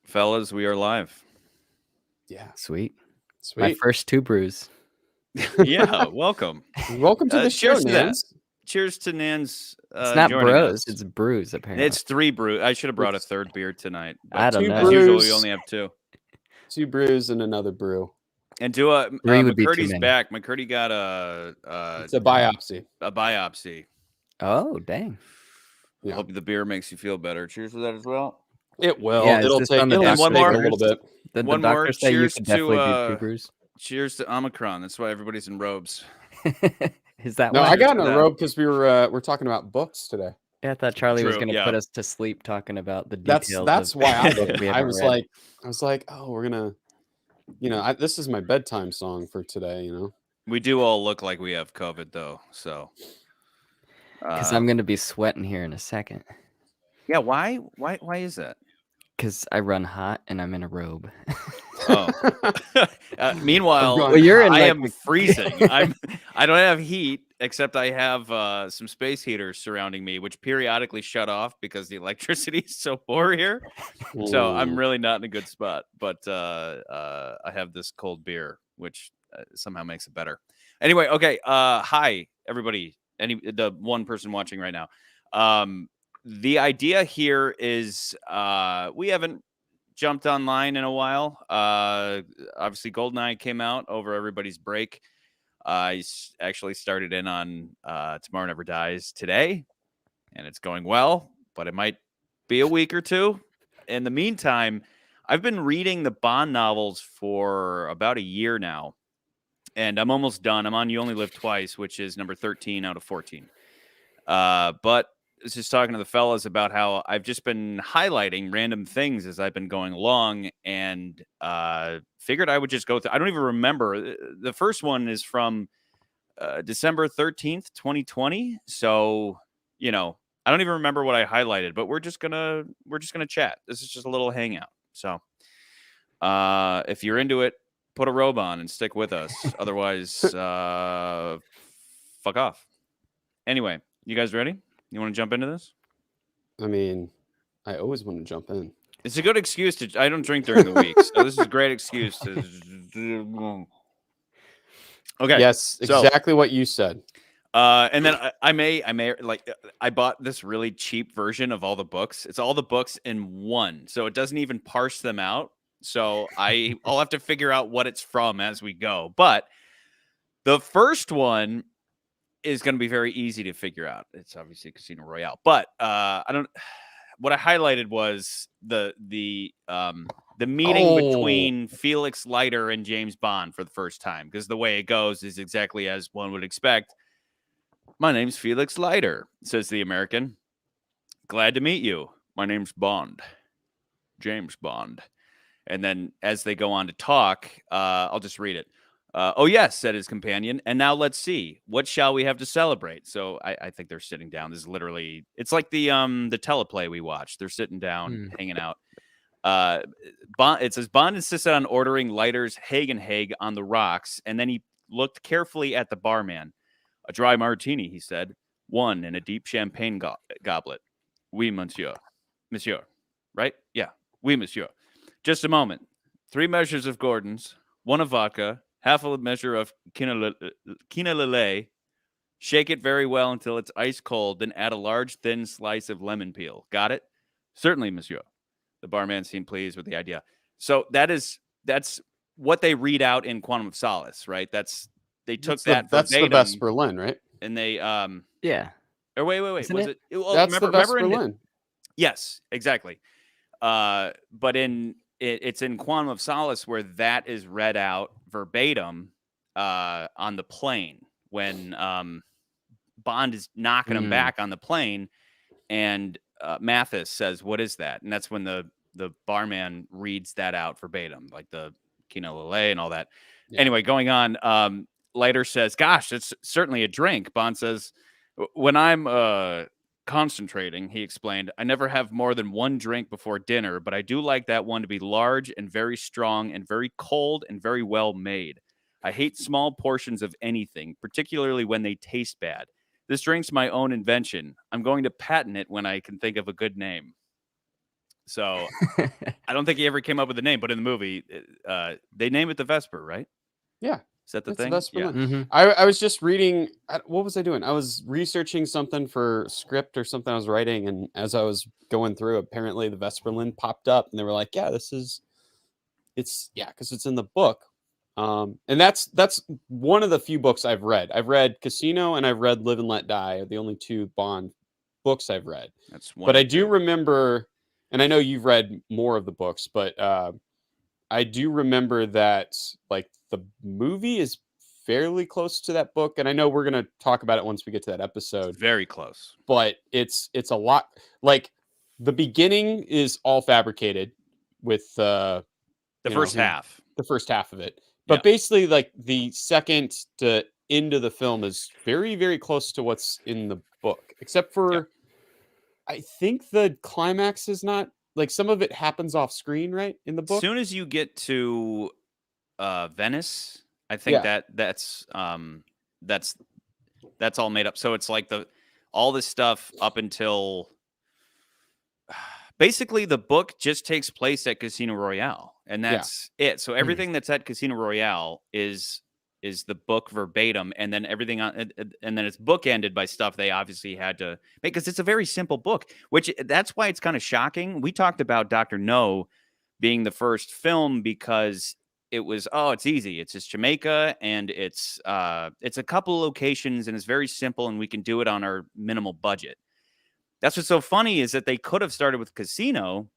Fellas, we are live. Yeah, Sweet. sweet. My first 2 brews. Yeah, welcome. Welcome to the show, cheers to that. Nans. Cheers to Nan's It's not joining bros, us. it's brews, apparently. It's 3 brew. I should have brought a It's- third beer tonight. I don't Two know. As usual, we brews. only have 2. 2 brews and another brew. And do a 3 would be too McCurdy's many. back. McCurdy got a It's a biopsy. biopsy. Oh, dang. Yeah. Hope the beer makes you feel better. Cheers to that as well. It will. Yeah, is it'll this take, on the it'll doctor's take a orders? little bit. The One more. doctor said you Cheers could definitely to, do 2 brews. Cheers to Omicron. That's why everybody's in robes. Is that No, why? I got in for a that. robe because we're talking about books today. Yeah, I thought Charlie was True, going to yeah. put us to sleep talking about the That's details. that's of why I books did. we I haven't was read. like, oh, we're gonna, this is my bedtime song for today. We do all look like we have COVID, though. So, Because I'm going to be sweating here in a second. yeah. Why is that? Because I run hot and I'm in a robe. Oh. Meanwhile, going Well, you're in I like am the- freezing. I don't have heat, except I have some space heaters surrounding me, which periodically shut off because the electricity is so poor here. So I'm really not in a good spot. But I have this cold beer, which somehow makes it better. Anyway, okay. Hi, everybody. The one person watching right now. The idea here is we haven't jumped online in a while. Obviously, GoldenEye came out over everybody's break. I actually started in on Tomorrow Never Dies today, and it's going well, but it might be a week or two. In the meantime, I've been reading the Bond novels for about a year now, and I'm almost done. I'm on You Only Live Twice, which is number 13 out of 14. But I was just talking to the fellas about how I've just been highlighting random things as I've been going along, and figured I would just go through. I don't even remember. The first one is from December 13th, 2020. So, I don't even remember what I highlighted, but we're just gonna chat. This is just a little hangout. So, if you're into it, put a robe on and stick with us. Otherwise, fuck off. Anyway, you guys ready? You want to jump into this? I always want to jump in. It's a good excuse to. I don't drink during the week, so this is a great excuse to. Okay. Yes, so- exactly what you said. And then I may I bought this really cheap version of all the books. It's all the books in one, so it doesn't even parse them out. So I'll have to figure out what it's from as we go. But the first one is going to be very easy to figure out. It's obviously Casino Royale, but what I highlighted was the meeting between Felix Leiter and James Bond for the first time, because the way it goes is exactly as one would expect. My name's Felix Leiter, says the American. Glad to meet you. My name's Bond. James Bond. And then as they go on to talk, I'll just read it. Oh, yes, said his companion. And now let's see. What shall we have to celebrate? So I think they're sitting down. This is literally, it's like the teleplay we watched. They're sitting down, hanging out. It says Bond insisted on ordering Leiter's Hagen on the rocks, and then he looked carefully at the barman. A dry martini, he said. One in a deep champagne goblet. Oui, monsieur. Monsieur. Right? Yeah. Oui, monsieur. Just a moment. 3 measures of Gordon's, 1 of vodka, half a measure of quinoa. Shake it very well until it's ice cold, then add a large, thin slice of lemon peel. Got it? Certainly, monsieur. The barman seemed pleased with the idea. So that's what they read out in Quantum of Solace, right? They took that That's the verbatim, best Berlin, right? and they Yeah. or wait. Isn't Was it? it? Well, That's the best remember Berlin. yes, exactly. But it's in Quantum of Solace where that is read out verbatim on the plane when Bond is knocking him back on the plane, and Mathis says, "What is that?" And that's when the barman reads that out verbatim, like the quinoa and all that. Yeah. Anyway, going on. Leiter says, "Gosh, it's certainly a drink." Bond says, "When I'm concentrating," he explained, "I never have more than 1 drink before dinner, but I do like that one to be large and very strong and very cold and very well made. I hate small portions of anything, particularly when they taste bad. This drink's my own invention. I'm going to patent it when I can think of a good name." So I don't think he ever came up with a name, but in the movie, they name it the Vesper, right? Yeah. Is that the It's thing? the Vesper Yeah. Lynn. Mm-hmm. I was just reading. What was I doing? I was researching something for script or something I was writing, and as I was going through, apparently the Vesper Lynn popped up, and they were like, "Yeah, because it's in the book." And that's one of the few books I've read. I've read Casino and I've read Live and Let Die. Are the only two Bond books I've read. That's one. But I and do two. remember, and I know you've read more of the books, but I do remember that like the movie is fairly close to that book, and I know we're gonna talk about it once we get to that episode. It's very close. But it's a lot like the beginning is all fabricated with The first half. the first half of it. But Yeah. basically, like the second to end of the film is very, very close to what's in the book, except for I think the climax is not like some of it happens off screen, right? In the As book. soon as you get to Venice, I think Yeah. that's all made up. So it's like all this stuff up until basically the book just takes place at Casino Royale, and that's it. So everything that's at Casino Royale is the book verbatim, and then everything on, and then it's bookended by stuff they obviously had to make because it's a very simple book. Which that's why it's kind of shocking. We talked about Dr. No being the first film because it was it's easy. It's just Jamaica, and it's a couple locations, and it's very simple, and we can do it on our minimal budget. That's what's so funny is that they could have started with Casino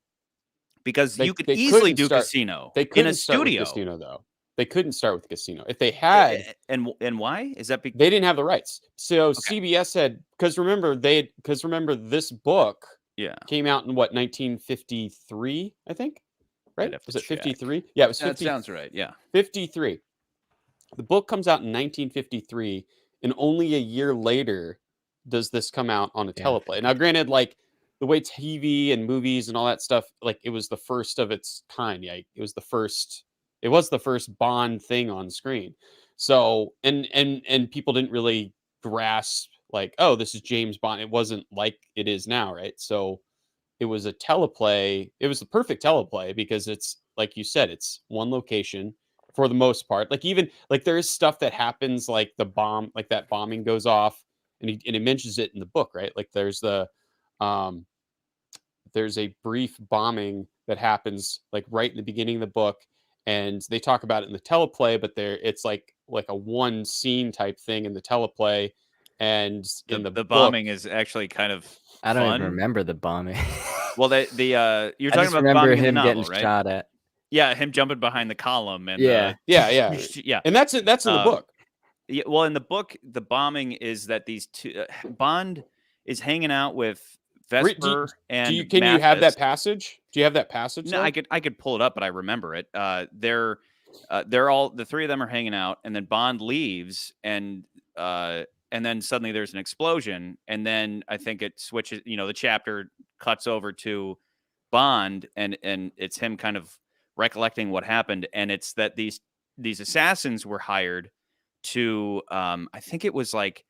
because you could easily do Casino They in couldn't a start with studio. Casino though. They couldn't start with Casino. If they had, And why is that? they didn't have the rights. So CBS had because remember this book Yeah, came out in what 1953, I think. Right? Was it 53? Yeah, it was 50. That sounds right. Yeah. 53. The book comes out in 1953, and only a year later does this come out on a teleplay. Now, granted, like the way TV and movies and all that stuff, like it was the first of its kind. Yeah, it was the first. It was the first Bond thing on screen. So, and people didn't really grasp like, oh, this is James Bond. It wasn't like it is now, right? So, it was a teleplay. It was the perfect teleplay because it's like you said, it's one location for the most part. Like even like there is stuff that happens, like the bomb, like that bombing goes off, and he mentions it in the book, right? Like um there's a brief bombing that happens like right in the beginning of the book, and they talk about it in the teleplay, but it's like a one scene type thing in the teleplay, and in the book, bombing is actually kind of I don't fun. even remember the bombing. Well, you're talking about remember bombing him in the novel, getting right? shot at. Yeah, him jumping behind the column and yeah. And that's in the book. Yeah, well, in the book, the bombing is that these two Bond is hanging out with Vesper and can you have that Mathis. passage? Do you have that passage? No, I could pull it up, but I remember it. They're all the three of them are hanging out, and then Bond leaves, and then suddenly there's an explosion, and then I think it switches. You know, the chapter cuts over to Bond, and it's him kind of recollecting what happened, and it's that these assassins were hired to I think it was like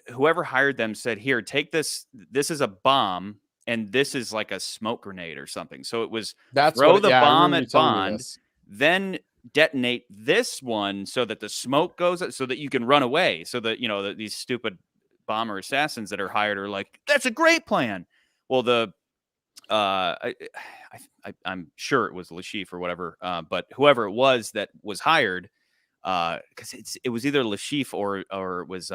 whoever hired them said, here, take this is a bomb and this is like a smoke grenade or something. So it was throw the bomb at Bond, then detonate this one so that the smoke goes so that you can run away, so that that these stupid bomber assassins that are hired are like, that's a great plan. Well, I'm sure it was Lashif or whatever, but whoever it was that was hired, because it was either Lashif or it was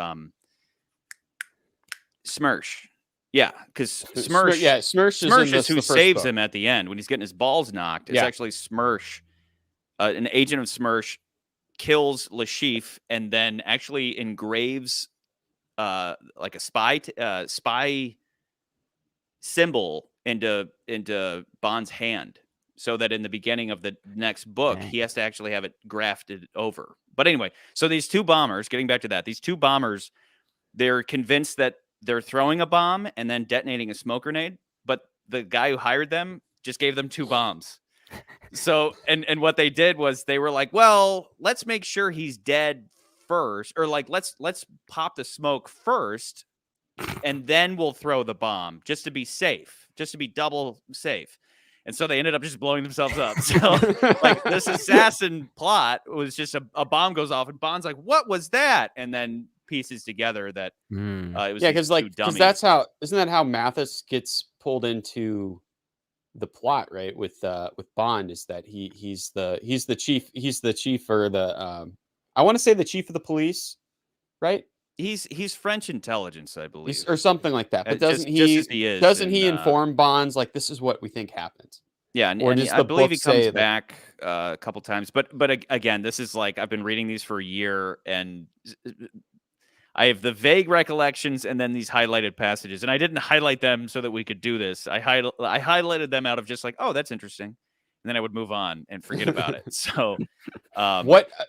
Smersh. Yeah, because Smersh is who saves him at the end when he's getting his balls knocked. It's actually Smersh, an agent of Smersh, kills Lashif and then actually engraves like a spy symbol into Bond's hand, so that in the beginning of the next book, he has to actually have it grafted over. But anyway, so these two bombers, getting back to that, they're convinced that they're throwing a bomb and then detonating a smoke grenade, but the guy who hired them just gave them two bombs. So, and what they did was they were like, well, let's make sure he's dead first, or like, let's pop the smoke first, and then we'll throw the bomb just to be safe, just to be double safe. And so they ended up just blowing themselves up. So like this assassin plot was just a bomb goes off and Bond's like, what was that? And then pieces together that it was because dummies. that's how, isn't that how Mathis gets pulled into the plot, right? With Bond, is that he's the chief or the I want to say the chief of the police, right? He's French intelligence, I believe, Or something like that. But doesn't just as he is he inform Bonds like this is what we think happened? Yeah, and I believe he comes back a couple times. But again, this is like I've been reading these for a year, and I have the vague recollections and then these highlighted passages. And I didn't highlight them so that we could do this. I highlighted them out of just like, oh, that's interesting. And then I would move on and forget about it. So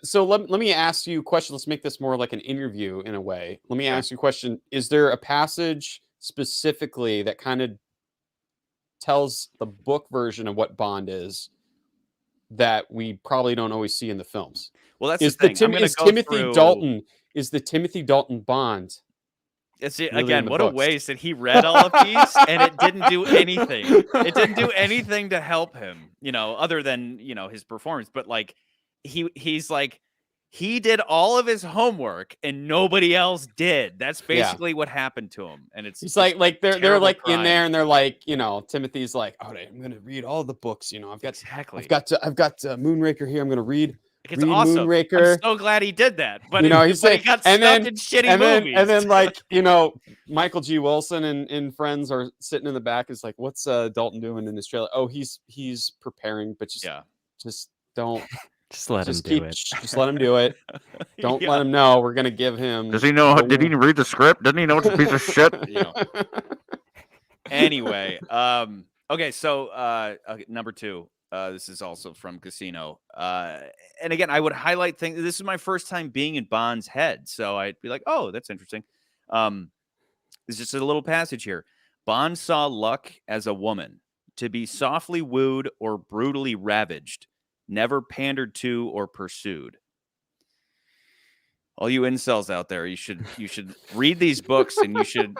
so let me ask you a question. Let's make this more like an interview in a way. Let me ask you a question. Is there a passage specifically that kind of tells the book version of what Bond is that we probably don't always see in the films? Well, that's the thing. Is the Timothy Dalton Bond? It's again, what a waste that he read all of these and it didn't do anything. It didn't do anything to help him, other than, his performance. But like he's like, he did all of his homework and nobody else did. That's basically what happened to him. And it's like they're like crime. In there and they're like, Timothy's like, all right, I'm gonna read all the books. I've got Moonraker here. I'm gonna read. It's awesome. Moonraker. I'm so glad he did that. But he's like, he got stuck in shitty movies. And then like, Michael G. Wilson and friends are sitting in the back. Is like, what's Dalton doing in this trailer? Oh, he's preparing, but just don't. Just let him do it. Just let him do it. Don't let him know. We're gonna give him. Does he know? Did he read the script? Doesn't he know it's a piece of shit? Anyway, okay. So number 2. This is also from Casino. And again, I would highlight things. This is my first time being in Bond's head, so I'd be like, "Oh, that's interesting." There's just a little passage here. Bond saw luck as a woman, to be softly wooed or brutally ravaged, never pandered to or pursued. All you incels out there, you should read these books and you should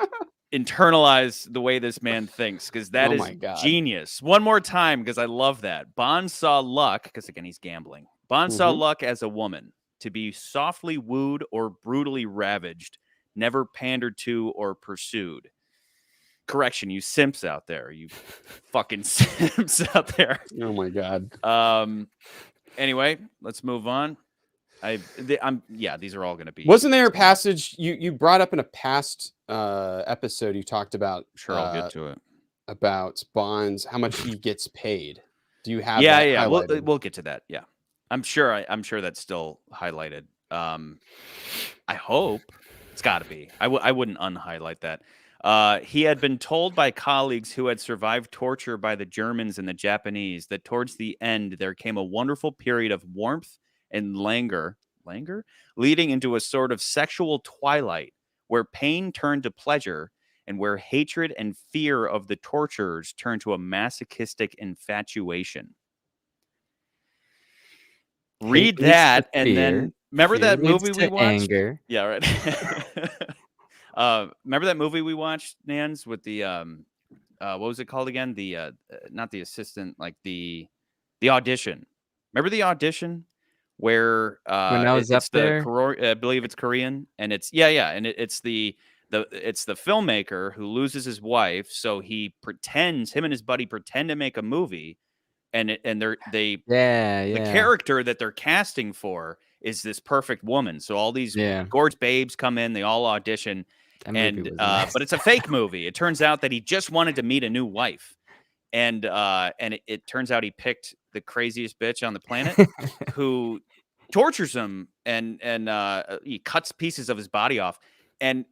internalize the way this man thinks, because that is genius. One more time, because I love that. Bond saw luck, because again, he's gambling. Bond saw luck as a woman, to be softly wooed or brutally ravaged, never pandered to or pursued. Correction, you simps out there. You fucking simps out there. Oh my God. Anyway, let's move on. These are all going to be. Wasn't there a passage you brought up in a past episode? You talked about. Sure, I'll get to it. About Bonds, how much he gets paid. Do you have? Yeah. We'll get to that. Yeah, I'm sure that's still highlighted. I hope it's got to be. I wouldn't unhighlight that. He had been told by colleagues who had survived torture by the Germans and the Japanese that towards the end there came a wonderful period of warmth and languor, leading into a sort of sexual twilight where pain turned to pleasure and where hatred and fear of the torturers turned to a masochistic infatuation. Read that and then remember that movie we watched? Anger. Yeah, right. Remember that movie we watched, Nans, with the what was it called again? The not the assistant, like the audition. Remember the audition where when I was up there, I believe it's Korean, and it's and it's the filmmaker who loses his wife, so him and his buddy pretend to make a movie, and the character that they're casting for is this perfect woman. So all these gorgeous babes come in, they all audition. But it's a fake movie. It turns out that he just wanted to meet a new wife, and it turns out he picked the craziest bitch on the planet who tortures him and he cuts pieces of his body off. And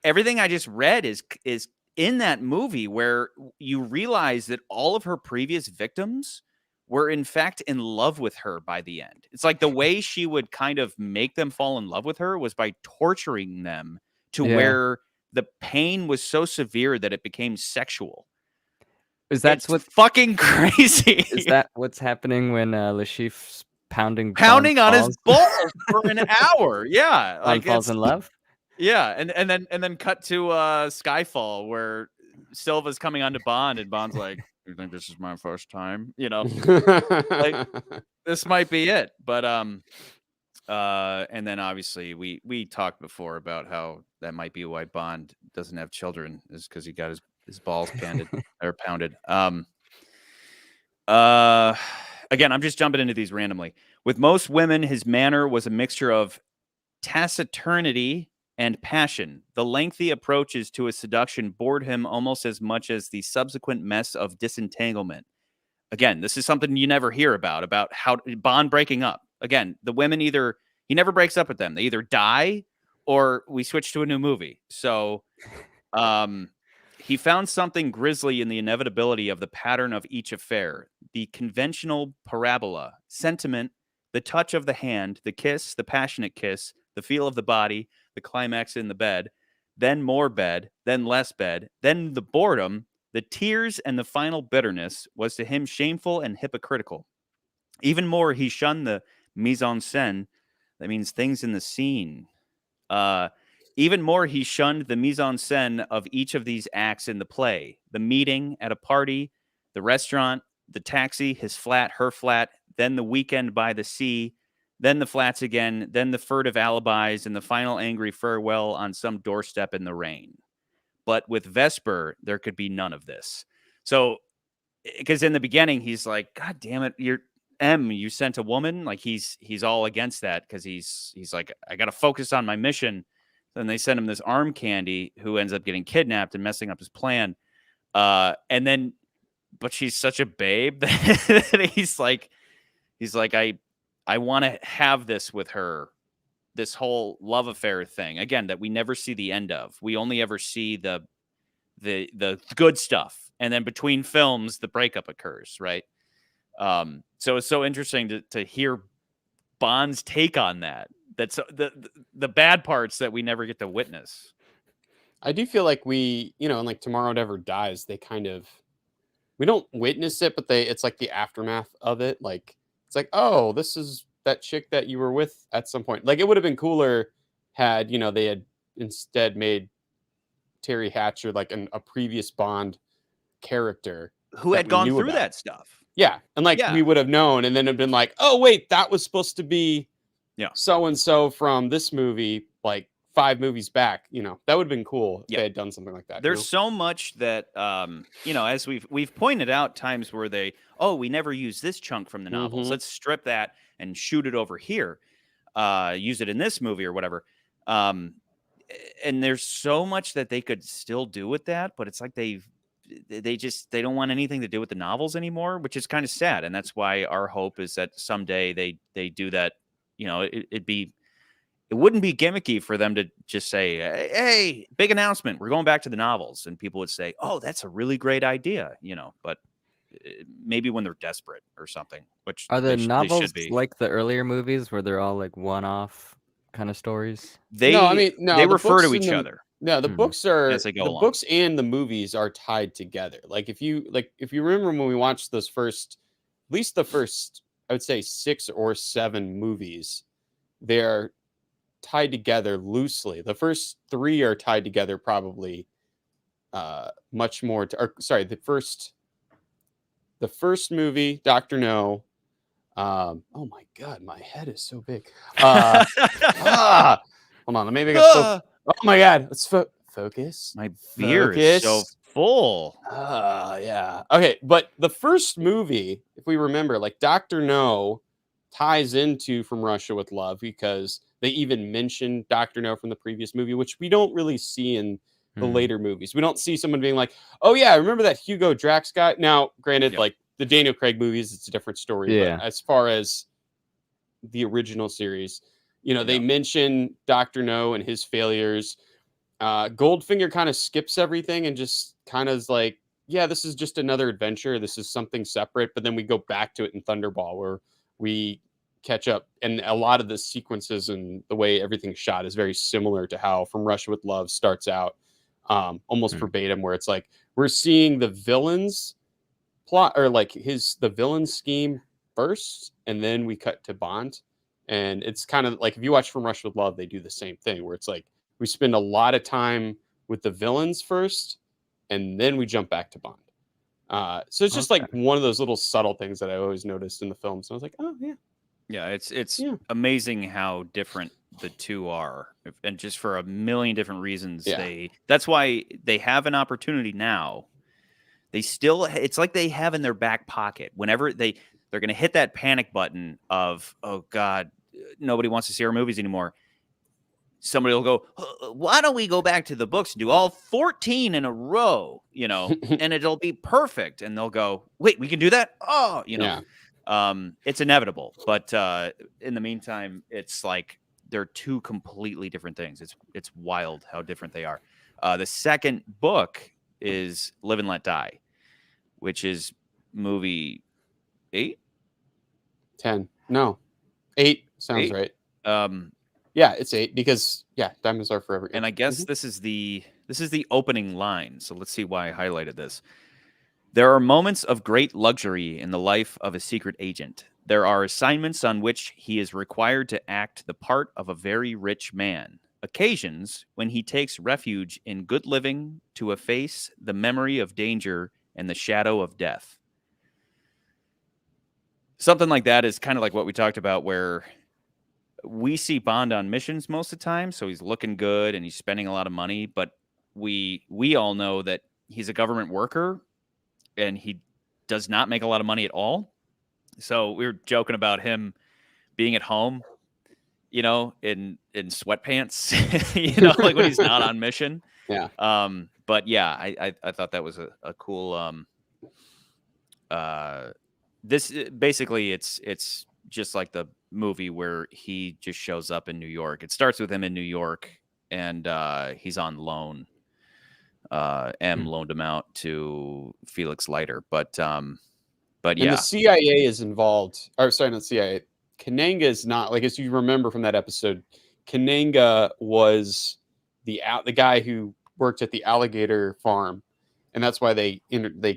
everything I just read is in that movie, where you realize that all of her previous victims were in fact in love with her by the end. It's like the way she would kind of make them fall in love with her was by torturing them to where the pain was so severe that it became sexual. It's what's fucking crazy? Is that what's happening when Le Chiffre's pounding on his balls for an hour? Yeah, like falls in love. Yeah, and then cut to Skyfall, where Silva's coming on to Bond, and Bond's like, "You think this is my first time?" Like this might be it. But and then obviously we talked before about how that might be why Bond doesn't have children, is because he got his balls pounded or pounded. Again, I'm just jumping into these randomly. With most women, his manner was a mixture of taciturnity and passion. The lengthy approaches to his seduction bored him almost as much as the subsequent mess of disentanglement. Again, this is something you never hear about how Bond breaking up. Again, the women he never breaks up with them. They either die or we switch to a new movie. So, he found something grisly in the inevitability of the pattern of each affair, the conventional parabola, sentiment, the touch of the hand, the kiss, the passionate kiss, the feel of the body, the climax in the bed, then more bed, then less bed, then the boredom, the tears, and the final bitterness was to him shameful and hypocritical. Even more, he shunned the mise en scène, that means things in the scene. Even more, he shunned the mise en scène of each of these acts in the play. The meeting at a party, the restaurant, the taxi, his flat, her flat, then the weekend by the sea, then the flats again, then the furtive alibis, and the final angry farewell on some doorstep in the rain. But with Vesper, there could be none of this. So, because in the beginning, he's like, God damn it, you sent a woman. Like he's all against that because he's like, I got to focus on my mission. Then they send him this arm candy who ends up getting kidnapped and messing up his plan. And then, but she's such a babe that he's like, I want to have this with her, this whole love affair thing again that we never see the end of. We only ever see the good stuff, and then between films, the breakup occurs, right? So it's so interesting to hear Bond's take on that. That's the bad parts that we never get to witness. I do feel like we, in like Tomorrow Never Dies, we don't witness it, but it's like the aftermath of it. Like, it's like, oh, this is that chick that you were with at some point. Like, it would have been cooler had, they had instead made Terry Hatcher like a previous Bond character who had gone through that stuff. Yeah. And we would have known, and then it'd been like, oh, wait, that was supposed to be so-and-so from this movie, like 5 movies back. That would have been cool if they had done something like that. There's so much that, as we've pointed out times where we never use this chunk from the novels. Mm-hmm. Let's strip that and shoot it over here. Use it in this movie or whatever. And there's so much that they could still do with that, but it's like they don't want anything to do with the novels anymore, which is kind of sad. And that's why our hope is that someday they do that. It wouldn't be gimmicky for them to just say, hey, big announcement, we're going back to the novels. And people would say, oh, that's a really great idea, but maybe when they're desperate or something, which are the novels should be. Like the earlier movies where they're all like one-off kind of stories? They refer to each other. No, the books are books and the movies are tied together. Like if you remember when we watched those at least the first, I would say 6 or 7 movies, they're tied together loosely. The first 3 are tied together probably much more. The first movie, Dr. No. Oh my God, my head is so big. Hold on, maybe I got. Oh my God, let's focus. My beer is so full. Yeah. Okay, but the first movie, if we remember, like Dr. No ties into From Russia with Love because they even mention Dr. No from the previous movie, which we don't really see in the later movies. We don't see someone being like, oh yeah, remember that Hugo Drax guy? Now, granted, like the Daniel Craig movies, it's a different story. Yeah. But as far as the original series, they mention Dr. No and his failures. Goldfinger kind of skips everything and just kind of is like, yeah, this is just another adventure. This is something separate. But then we go back to it in Thunderball where we catch up. And a lot of the sequences and the way everything's shot is very similar to how From Russia with Love starts out, almost verbatim, where it's like we're seeing the villain's plot or like the villain's scheme first, and then we cut to Bond. And it's kind of like if you watch From Russia with Love, they do the same thing where it's like we spend a lot of time with the villains first, and then we jump back to Bond. So it's just like one of those little subtle things that I always noticed in the film. So I was like, oh yeah. Yeah, it's amazing how different the two are, and just for a million different reasons. That's why they have an opportunity now. They still, it's like they have in their back pocket whenever they're going to hit that panic button of, oh God, nobody wants to see our movies anymore. Somebody will go, why don't we go back to the books and do all 14 in a row, and it'll be perfect. And they'll go, wait, we can do that? Oh, it's inevitable. But in the meantime, it's like they're two completely different things. It's wild how different they are. The second book is Live and Let Die, which is movie 8? 10. No. 8 sounds 8? right. Yeah, it's 8 because Diamonds Are Forever. And I guess this is the opening line. So let's see why I highlighted this. There are moments of great luxury in the life of a secret agent. There are assignments on which he is required to act the part of a very rich man. Occasions when he takes refuge in good living to efface the memory of danger and the shadow of death. Something like that is kind of like what we talked about, where we see Bond on missions most of the time, so he's looking good and he's spending a lot of money, but we all know that he's a government worker and he does not make a lot of money at all. So we were joking about him being at home, in sweatpants, like when he's not on mission. Yeah. But yeah, I thought that was a cool. This basically it's just like the movie where he just shows up in New York. It starts with him in New York, and he's on loan. M loaned him out to Felix Leiter, but yeah, and the CIA is involved. Or sorry, not CIA. Kananga is not, like, as you remember from that episode. Kananga was the guy who worked at the alligator farm, and that's why they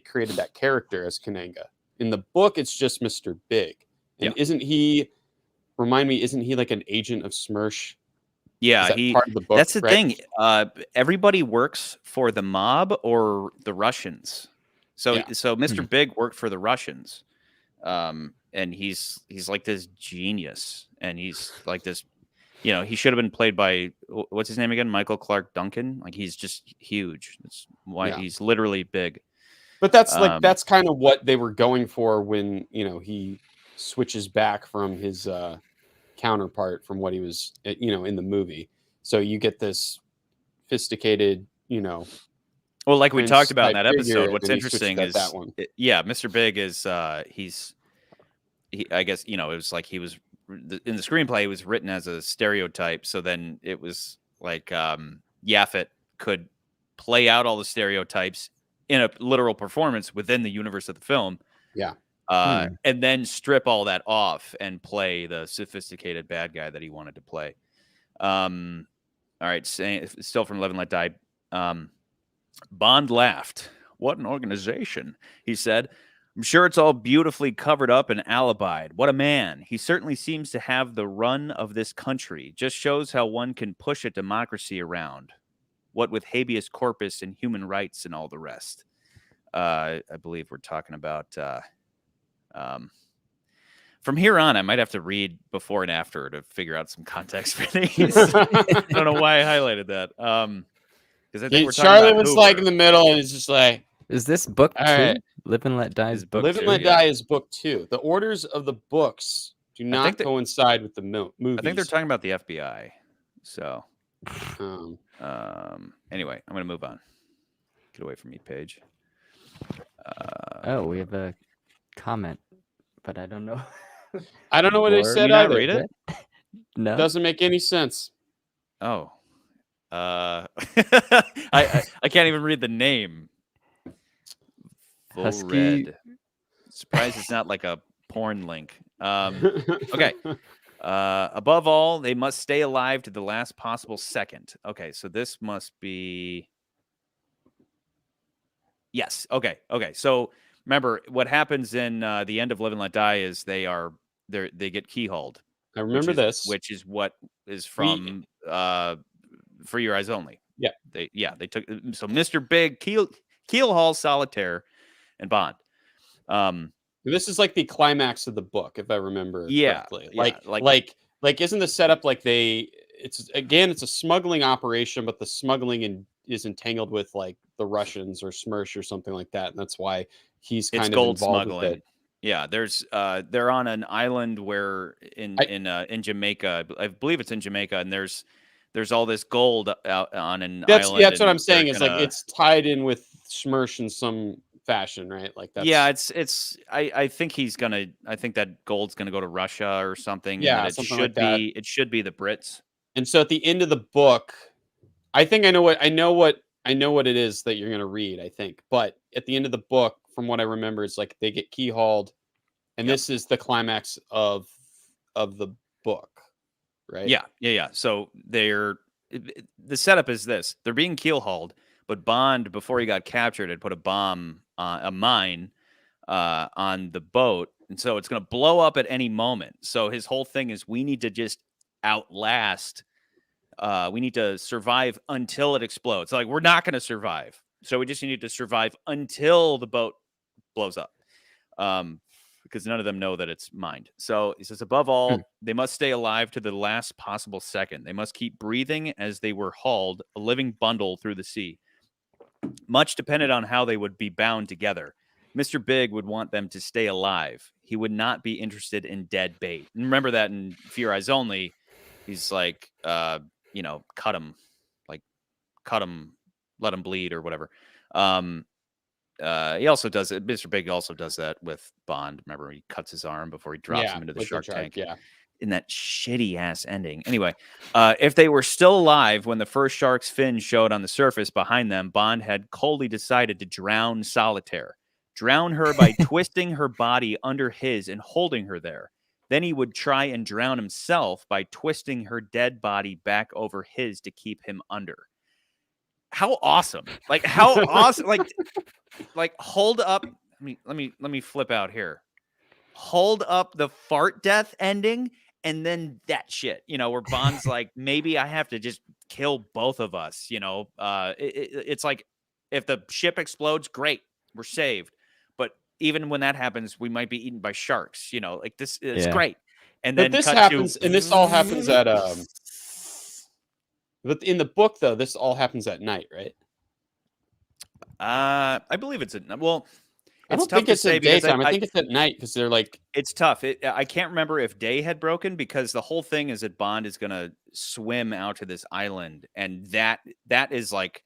created that character as Kananga. In the book, it's just Mr. Big, and isn't he? Remind me, isn't he like an agent of Smersh? Yeah, part of the book, that's the right? thing. Everybody works for the mob or the Russians. So Mr. Big worked for the Russians, and he's like this genius, and he's like this. He should have been played by, what's his name again? Michael Clark Duncan. Like, he's just huge. That's why he's literally big. But that's that's kind of what they were going for when he switches back from his counterpart from what he was in the movie. So you get this sophisticated well, like we talked about in that episode, what's interesting is that one. Mr. Big is I guess it was like he was in the screenplay, it was written as a stereotype, so then it was like Yaphet could play out all the stereotypes in a literal performance within the universe of the film. And then strip all that off and play the sophisticated bad guy that he wanted to play. All right, still from Live and Let Die. Bond laughed. What an organization, he said. I'm sure it's all beautifully covered up and alibied. What a man. He certainly seems to have the run of this country. Just shows how one can push a democracy around. What with habeas corpus and human rights and all the rest. I believe we're talking about... from here on, I might have to read before and after to figure out some context for these. I don't know why I highlighted that. Because I think we're Charlotte was Hoover. like in the middle, and it's just like, is this book 2? Right. Live and Let Die is book 2. Live and Let Die is book 2. The orders of the books do not coincide with the movies. I think they're talking about the FBI. So, anyway, I'm going to move on. Get away from me, Paige. We have a comment, but I don't know. I don't know what they said either. Read it? No, doesn't make any sense. Oh, I can't even read the name. Full Husky. Red. Surprised it's not like a porn link. Okay. Above all, they must stay alive to the last possible second. Okay, so this must be. Yes. Okay. So remember, what happens in the end of Live and Let Die is they get keyholed. I remember which is what is from For Your Eyes Only. Yeah. They took, so Mr. Big Keel Hall, Solitaire, and Bond. This is like the climax of the book, if I remember correctly. Yeah, Like isn't the setup like it's a smuggling operation, but the smuggling is entangled with like the Russians or Smersh or something like that, and that's why he's it's kind of gold involved with smuggling. it. Yeah, they're on an island where in Jamaica, I believe it's in Jamaica, and there's all this gold out on an island. That's what I'm and they're saying is like gonna- it's tied in with Smersh in some fashion, right? Like Yeah, that's I think I think that gold's gonna go to Russia or something, and yeah, that it something like should that. be the Brits. And so at the end of the book, I think I know what it is that you're going to read, I think. But at the end of the book, from what I remember, it's like they get keyhauled, and Yep. this is the climax of the book, right? Yeah. So the setup is this: they're being keelhauled, but Bond, before he got captured, had put a mine on the boat, and so it's going to blow up at any moment. So his whole thing is we need to just outlast. We need to survive until it explodes. Like we're not going to survive, so we just need to survive until the boat blows up. Because none of them know that it's mined. So he says, above all, they must stay alive to the last possible second. They must keep breathing as they were hauled, a living bundle through the sea. Much depended on how they would be bound together. Mr. Big would want them to stay alive. He would not be interested in dead bait. And remember that in Fear Eyes Only, he's like, cut him, let him bleed or whatever. He also does it. Mr. Big also does that with Bond. Remember, he cuts his arm before he drops him into the with shark tank. Yeah. In that shitty ass ending. Anyway, if they were still alive when the first shark's fin showed on the surface behind them, Bond had coldly decided to drown Solitaire. Drown her by twisting her body under his and holding her there. Then he would try and drown himself by twisting her dead body back over his to keep him under. How awesome! Like how awesome! Like hold up. Let me flip out here. Hold up the fart death ending, and then that shit. Where Bond's like, maybe I have to just kill both of us. It's like if the ship explodes, great, we're saved. But even when that happens, we might be eaten by sharks. Like this is great. And But then this cut happens, to, and this all happens at But in the book, though, this all happens at night, right? I believe it's well. I don't think it's at daytime. I think it's at night because they're like it's tough. I can't remember if day had broken because the whole thing is that Bond is going to swim out to this island, and that is like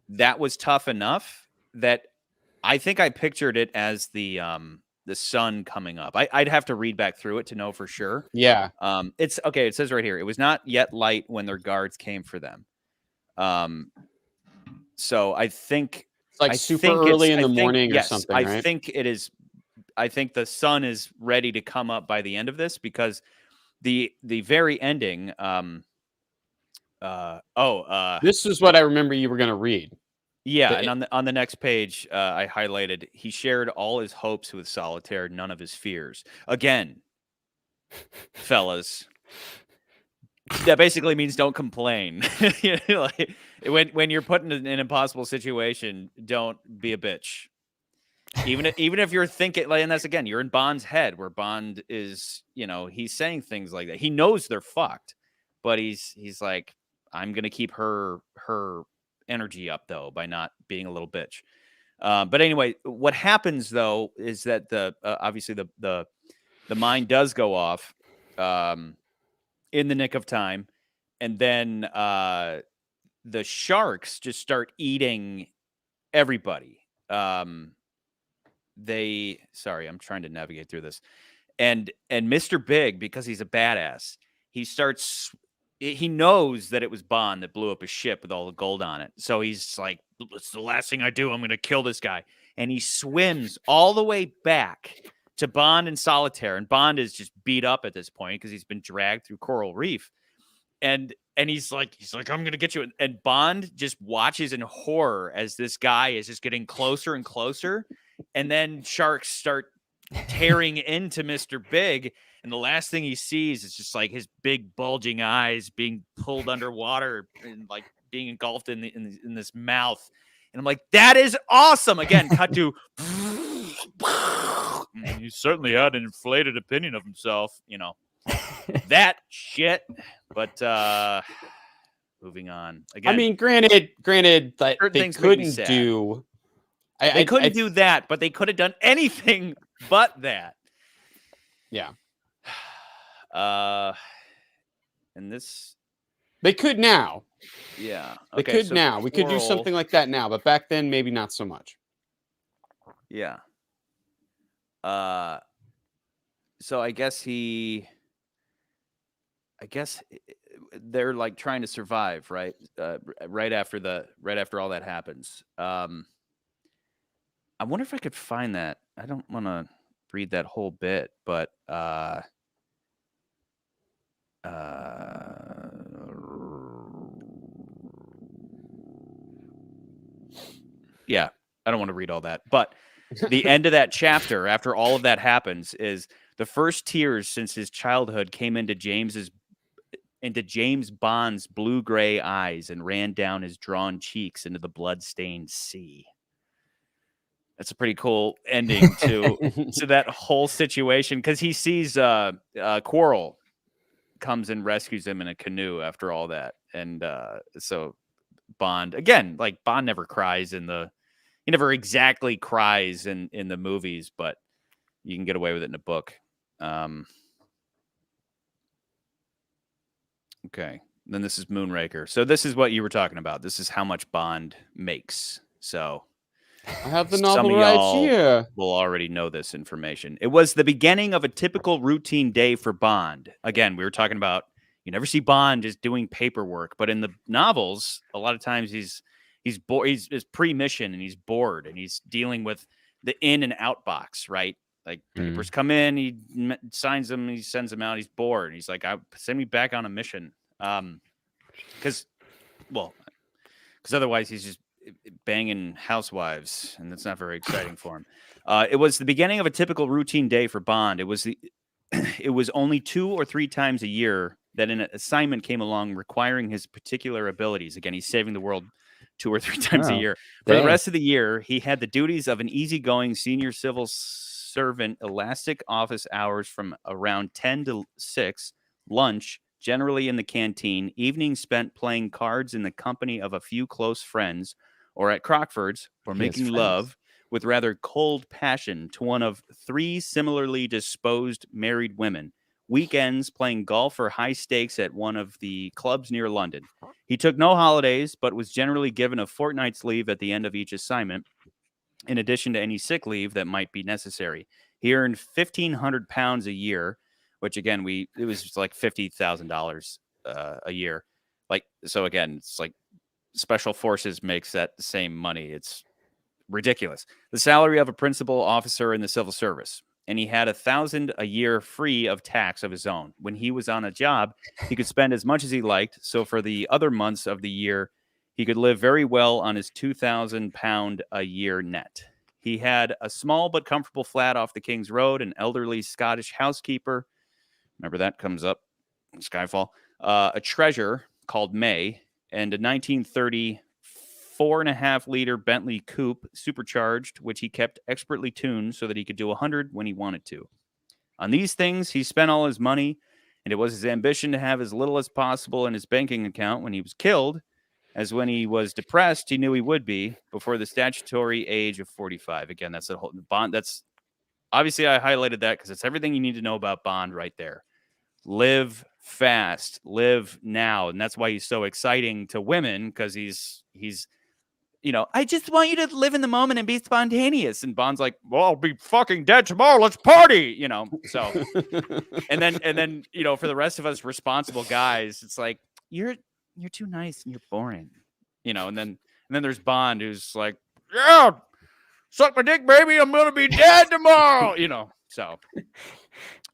that was tough enough that I think I pictured it as the sun coming up. I'd have to read back through it to know for sure. Yeah. It's okay. It says right here, it was not yet light when their guards came for them. So I think it's like super early in the morning or something, right? I think it is. I think the sun is ready to come up by the end of this because the very ending. This is what I remember you were going to read. Yeah, and on the next page, I highlighted he shared all his hopes with Solitaire, none of his fears. Again, fellas, that basically means don't complain. Like, when you're put in an impossible situation, don't be a bitch. Even if you're thinking, like, and that's again, you're in Bond's head, where Bond is, he's saying things like that. He knows they're fucked, but he's like, I'm gonna keep her energy up though by not being a little bitch. But anyway, what happens though is that obviously the mine does go off in the nick of time, and then the sharks just start eating everybody. Sorry, I'm trying to navigate through this. And Mr. Big, because he's a badass, he knows that it was Bond that blew up his ship with all the gold on it. So he's like, it's the last thing I do. I'm going to kill this guy. And he swims all the way back to Bond and Solitaire. And Bond is just beat up at this point because he's been dragged through Coral Reef. And he's like, I'm going to get you. And Bond just watches in horror as this guy is just getting closer and closer. And then sharks start tearing into Mr. Big. And the last thing he sees is just like his big bulging eyes being pulled underwater and like being engulfed in this mouth. And I'm like, that is awesome. Again, cut to he certainly had an inflated opinion of himself, that shit. But moving on. Again, I mean, granted, that certain they things make me couldn't sad. do. They couldn't do that, but they could have done anything but that. Yeah. And this. They could now. Yeah. They Okay, could so now. We could do Quarrel- something like that now, but back then, maybe not so much. Yeah. So I guess they're like trying to survive, right? Right after all that happens. I wonder if I could find that. I don't want to read that whole bit, but yeah, I don't want to read all that. But the end of that chapter, after all of that happens, is the first tears since his childhood came into James Bond's blue-gray eyes and ran down his drawn cheeks into the blood-stained sea. That's a pretty cool ending to that whole situation, because he sees Quarrel comes and rescues him in a canoe after all that, and so Bond again, like Bond never cries he never exactly cries in the movies, but you can get away with it in a book. Okay. Then this is Moonraker. So this is what you were talking about. This is how much Bond makes. So I have the some novel of right y'all here. will already know this information. It was the beginning of a typical routine day for Bond. Again, we were talking about you never see Bond just doing paperwork, but in the novels, a lot of times he's bored. He's pre-mission and he's bored and he's dealing with the in and out box, right? Like papers come in, he signs them, he sends them out. He's bored. He's like, send me back on a mission. Because otherwise he's just banging housewives, and that's not very exciting for him. It was the beginning of a typical routine day for Bond. It was only 2 or 3 times a year that an assignment came along requiring his particular abilities. Again, he's saving the world 2 or 3 times a year. For the rest of the year, he had the duties of an easygoing senior civil servant, elastic office hours from around 10 to 6, lunch, generally in the canteen, evenings spent playing cards in the company of a few close friends, or at Crockford's, or making love with rather cold passion to one of 3 similarly disposed married women. Weekends playing golf or high stakes at one of the clubs near London. He took no holidays, but was generally given a fortnight's leave at the end of each assignment, in addition to any sick leave that might be necessary. He earned £1,500 a year, which again, it was just like $50,000 a year. Like, so again, it's like Special Forces makes that same money. It's ridiculous. The salary of a principal officer in the civil service. And he had $1,000 a year free of tax of his own. When he was on a job, he could spend as much as he liked. So for the other months of the year, he could live very well on his £2,000 a year net. He had a small but comfortable flat off the King's Road, an elderly Scottish housekeeper. Remember that comes up in Skyfall. A treasure called May, and a 1930 4.5-liter Bentley coupe supercharged, which he kept expertly tuned so that he could do 100 when he wanted to. On these things, he spent all his money, and it was his ambition to have as little as possible in his banking account when he was killed, as when he was depressed, he knew he would be before the statutory age of 45. Again, that's a whole Bond. That's obviously I highlighted that because it's everything you need to know about Bond right there. Live fast, live now, and that's why he's so exciting to women, because he's I just want you to live in the moment and be spontaneous. And Bond's like, well, I'll be fucking dead tomorrow. Let's party, So, and then for the rest of us responsible guys, it's like you're too nice and you're boring, And then there's Bond, who's like, yeah, suck my dick, baby. I'm gonna be dead tomorrow, So,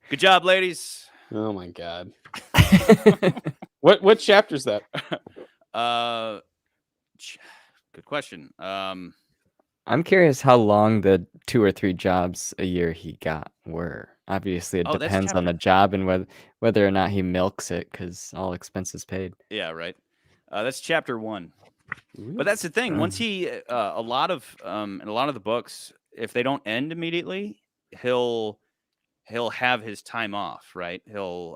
good job, ladies. Oh my god. What chapter is that? Good question. I'm curious how long the 2 or 3 jobs a year he got were. Obviously, it depends on the job and whether or not he milks it, because all expenses paid. Yeah, right. That's chapter 1. But that's the thing. Once he, a lot of the books, if they don't end immediately, he'll have his time off, right? He'll,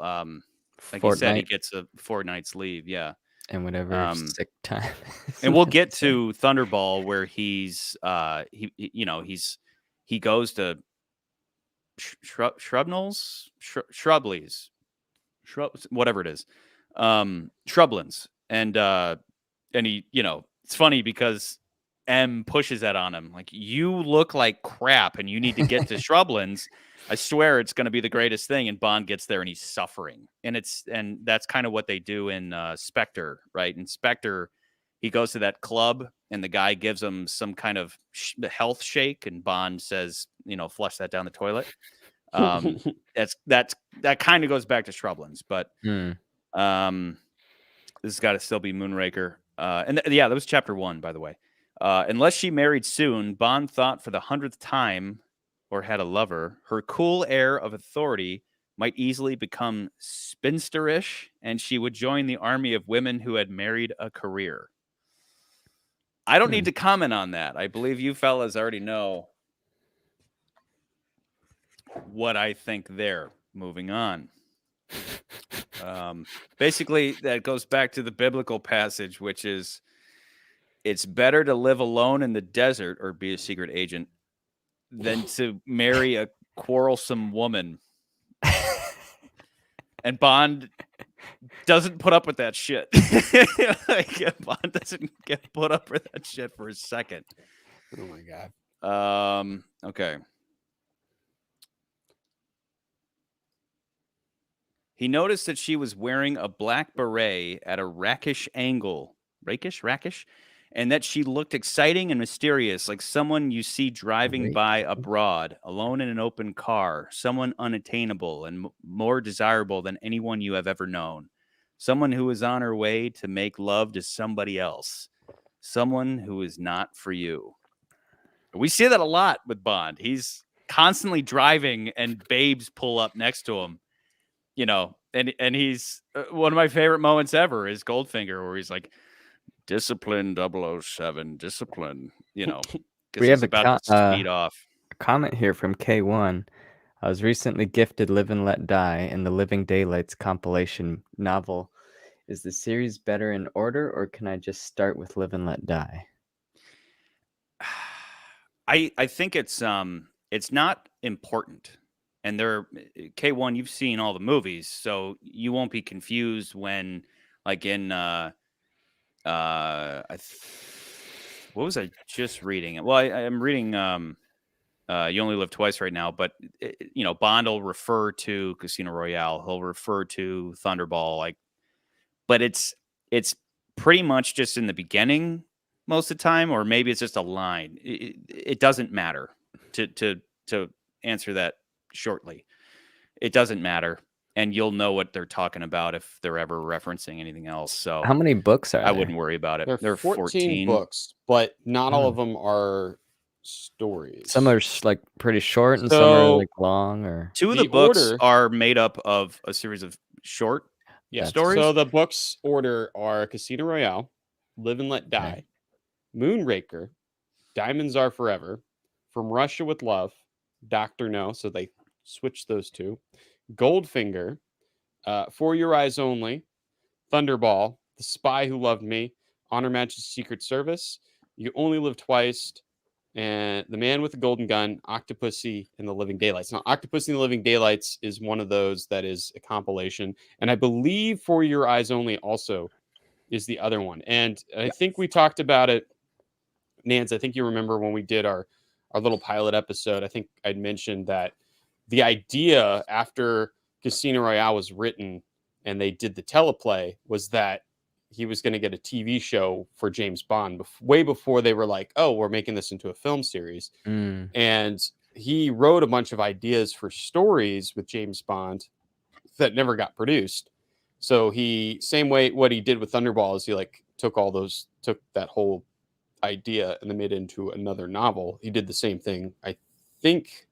like you said, he Fortnite gets a fortnight's leave. Yeah. and whatever sick time. And we'll get to Thunderball where he's, he goes to Shrubnels, Shrublies, whatever it is, Shrublands, and he, it's funny because M pushes that on him, like, you look like crap, and you need to get to Shrublands. I swear it's going to be the greatest thing. And Bond gets there, and he's suffering, and that's kind of what they do in Spectre, right? In Spectre, he goes to that club, and the guy gives him some kind of health shake, and Bond says, flush that down the toilet. That kind of goes back to Shrublands, but this has got to still be Moonraker. That was chapter 1, by the way. Unless she married soon, Bond thought for the 100th time, or had a lover, her cool air of authority might easily become spinsterish, and she would join the army of women who had married a career. I don't need to comment on that. I believe you fellas already know what I think there. Moving on. Basically, that goes back to the biblical passage, which is, it's better to live alone in the desert or be a secret agent than to marry a quarrelsome woman. And Bond doesn't put up with that shit. Bond doesn't get put up with that shit for a second. Oh my God. Okay. He noticed that she was wearing a black beret at a rakish angle. Rakish? And that she looked exciting and mysterious, like someone you see driving by abroad, alone in an open car, someone unattainable and more desirable than anyone you have ever known, someone who is on her way to make love to somebody else, someone who is not for you. We see that a lot with Bond. He's constantly driving and babes pull up next to him, and he's one of my favorite moments ever is Goldfinger, where he's like, discipline 007, discipline, because We he's have about to speed off. a comment here from K1. I was recently gifted Live and Let Die in the Living Daylights compilation novel. Is the series better in order, or can I just start with Live and Let Die? I think it's not important. And K1, you've seen all the movies, so you won't be confused when, like, in what was I just reading? Well, I'm reading You Only Live Twice right now, but Bond will refer to Casino Royale, he'll refer to Thunderball, but it's pretty much just in the beginning most of the time, or maybe it's just a line. It doesn't matter. To answer that shortly, it doesn't matter. And you'll know what they're talking about if they're ever referencing anything else. So how many books are I there? wouldn't worry about it. There are 14 books, but not all of them are stories. Some are like pretty short, and some are like long. Or 2 of the books are made up of a series of short stories. So the books order are Casino Royale, Live and Let Die, Moonraker, Diamonds Are Forever, From Russia with Love, Dr. No, so they switched those 2, Goldfinger, For Your Eyes Only, Thunderball, The Spy Who Loved Me, On Her Majesty's Secret Service, You Only Live Twice, and The Man with the Golden Gun, Octopussy and the Living Daylights. Now, Octopussy and the Living Daylights is one of those that is a compilation, and I believe For Your Eyes Only also is the other one. And I think we talked about it, Nance. I think you remember when we did our little pilot episode, I think I'd mentioned that the idea after Casino Royale was written and they did the teleplay was that he was going to get a TV show for James Bond way before they were like, oh, we're making this into a film series. And he wrote a bunch of ideas for stories with James Bond that never got produced. So same way what he did with Thunderball is he took that whole idea and then made it into another novel. He did the same thing. I think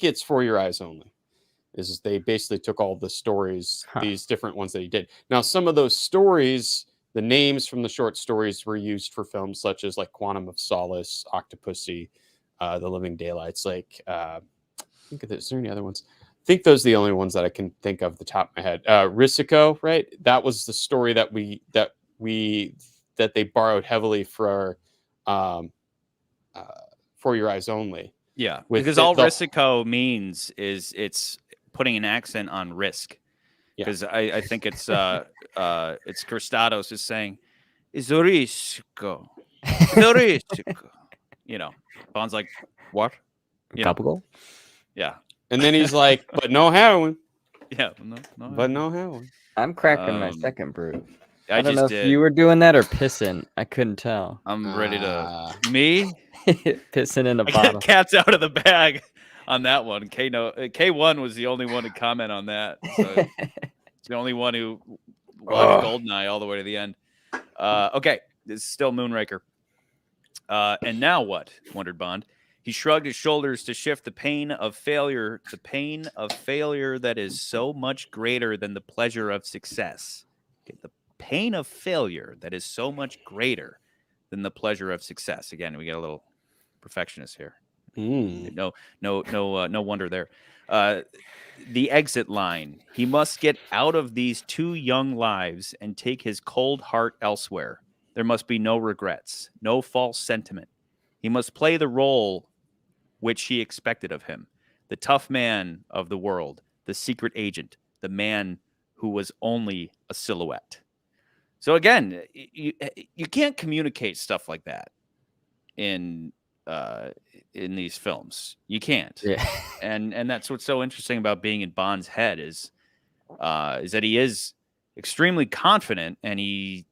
it's For Your Eyes Only. They basically took all the stories, these different ones that he did. Now, some of those stories the names from the short stories were used for films such as like Quantum of Solace, Octopussy, The Living Daylights. Like, I think is there any other ones? I think those are the only ones that I can think of the top of my head. Risiko, right? That was the story that they borrowed heavily for um, uh, For Your Eyes Only. Yeah, With because all Risiko means is it's putting an accent on risk. Because I think it's Cristados is saying, "Is risco, risco." You know, Bond's like, "What?" You know, Topical? yeah, and then he's like, "But no heroin." yeah, But no heroin. I'm cracking my second brew. I don't just know if did. you were doing that or pissing. I couldn't tell. I'm ready to me Pissing in a I bottle. got cats out of the bag on that one. K1 was the only one to comment on that. So it's the only one who watched Goldeneye all the way to the end. Okay, this is still Moonraker. And now what? Wondered Bond. He shrugged his shoulders to shift the pain of failure that is so much greater than the pleasure of success. Okay, the pain of failure that is so much greater than the pleasure of success. Again, we get a little perfectionist here. No wonder there. The exit line. He must get out of these two young lives and take his cold heart elsewhere. There must be no regrets, no false sentiment. He must play the role which he expected of him. The tough man of the world, the secret agent, the man who was only a silhouette. So again, you can't communicate stuff like that in these films. You can't. Yeah. And that's what's so interesting about being in Bond's head is that he is extremely confident and he's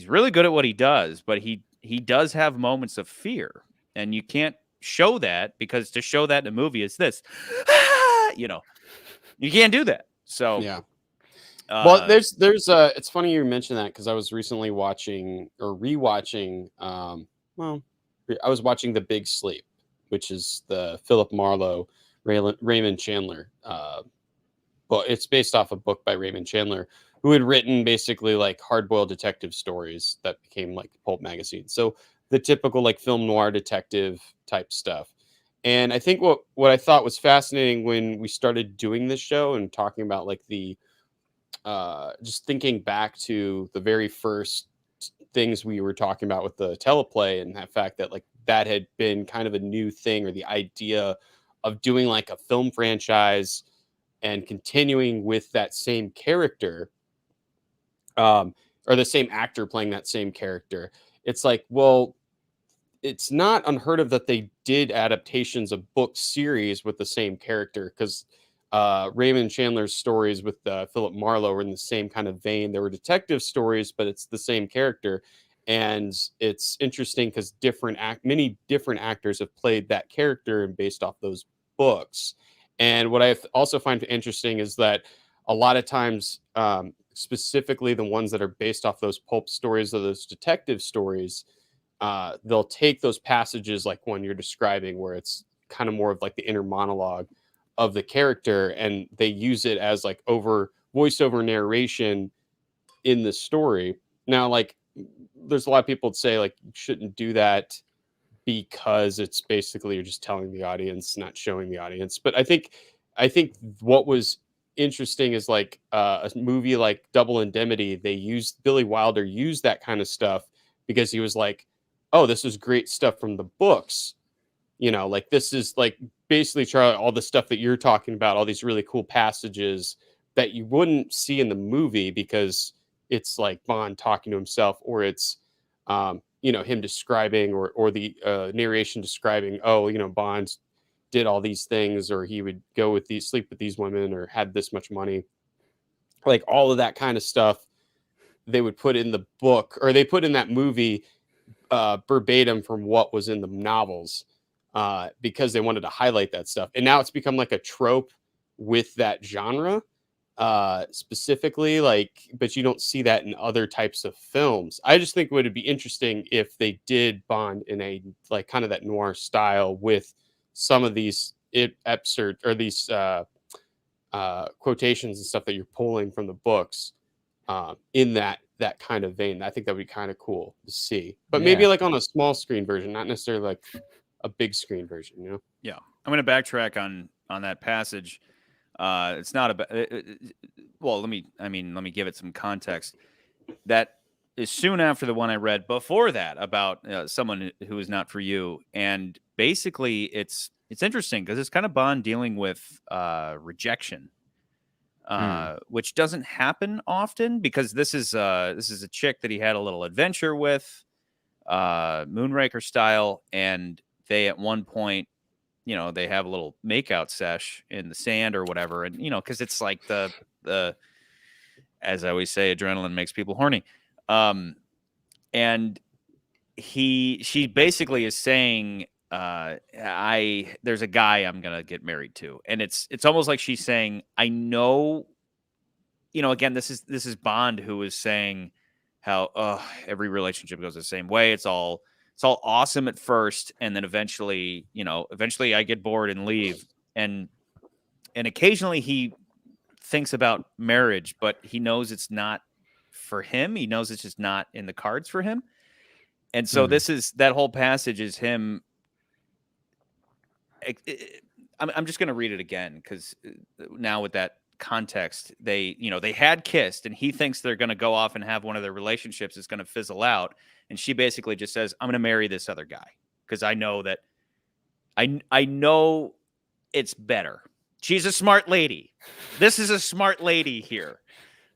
really good at what he does, but he does have moments of fear, and you can't show that because to show that in a movie is this, you can't do that. So yeah. Well, there's it's funny you mentioned that because I was recently watching or rewatching. I was watching The Big Sleep, which is the Philip Marlowe, Raymond Chandler. But it's based off a book by Raymond Chandler, who had written basically like hard-boiled detective stories that became like pulp magazines. So the typical like film noir detective type stuff. And I think what I thought was fascinating when we started doing this show and talking about like the just thinking back to the very first things we were talking about with the teleplay and that fact that like that had been kind of a new thing, or the idea of doing like a film franchise and continuing with that same character, or the same actor playing that same character. It's like, well, it's not unheard of that they did adaptations of book series with the same character, because Raymond Chandler's stories with Philip Marlowe were in the same kind of vein. There were detective stories, but it's the same character. And it's interesting because many different actors have played that character and based off those books. And what I also find interesting is that a lot of times, specifically the ones that are based off those pulp stories or those detective stories, they'll take those passages like one you're describing, where it's kind of more of like the inner monologue of the character, and they use it as like voiceover narration in the story. Now, like, there's a lot of people that say like you shouldn't do that because it's basically you're just telling the audience, not showing the audience. But I think what was interesting is like a movie like Double Indemnity. Billy Wilder used that kind of stuff because he was like, oh, this is great stuff from the books. Like this is like basically, Charlie, all the stuff that you're talking about, all these really cool passages that you wouldn't see in the movie because it's like Bond talking to himself, or it's him describing or the narration describing, Bond did all these things, or he would sleep with these women, or had this much money. Like all of that kind of stuff they would put in the book, or they put in that movie verbatim from what was in the novels, because they wanted to highlight that stuff. And now it's become like a trope with that genre specifically, but you don't see that in other types of films. I just think it would be interesting if they did Bond in a like kind of that noir style with some of these excerpt or these quotations and stuff that you're pulling from the books. in that kind of vein. I think that would be kind of cool to see, but Yeah. maybe like on a small screen version, not necessarily like a big screen version. Yeah, I'm going to backtrack on that passage. It's not about. Well, let me give it some context. That is soon after the one I read before that about someone who is not for you, and basically it's interesting because it's kind of Bond dealing with rejection, which doesn't happen often because this is a chick that he had a little adventure with, Moonraker style, and they at one point, they have a little makeout sesh in the sand or whatever, and because it's like the as I always say, adrenaline makes people horny. And she basically is saying, there's a guy I'm gonna get married to, and it's almost like she's saying, I know, again, this is Bond who is saying how every relationship goes the same way. It's all awesome at first, and then eventually I get bored and leave, and occasionally he thinks about marriage, but he knows it's not for him. He knows it's just not in the cards for him. And so this is that whole passage is him. I'm just going to read it again because now with that context, they had kissed, and he thinks they're going to go off and have one of their relationships is going to fizzle out. And she basically just says, I'm going to marry this other guy because I know that I know it's better. She's a smart lady. This is a smart lady here.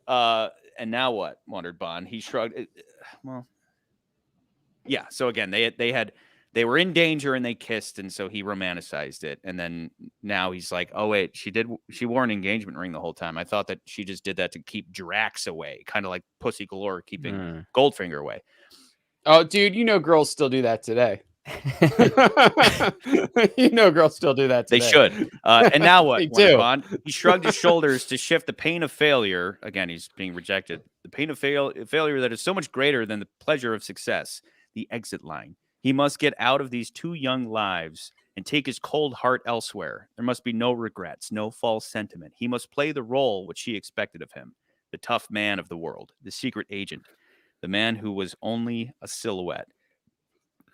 And now what? Wondered Bond. He shrugged. Well, yeah. So again, they were in danger and they kissed, and so he romanticized it. And then now he's like, oh wait, she wore an engagement ring the whole time. I thought that she just did that to keep Drax away, kind of like Pussy Galore keeping Goldfinger away. Oh, dude, girls still do that today. Girls still do that today. They should. And now what? They do. Bond? He shrugged his shoulders to shift the pain of failure. Again, he's being rejected. The pain of failure that is so much greater than the pleasure of success. The exit line. He must get out of these two young lives and take his cold heart elsewhere. There must be no regrets, no false sentiment. He must play the role which she expected of him. The tough man of the world, the secret agent, the man who was only a silhouette.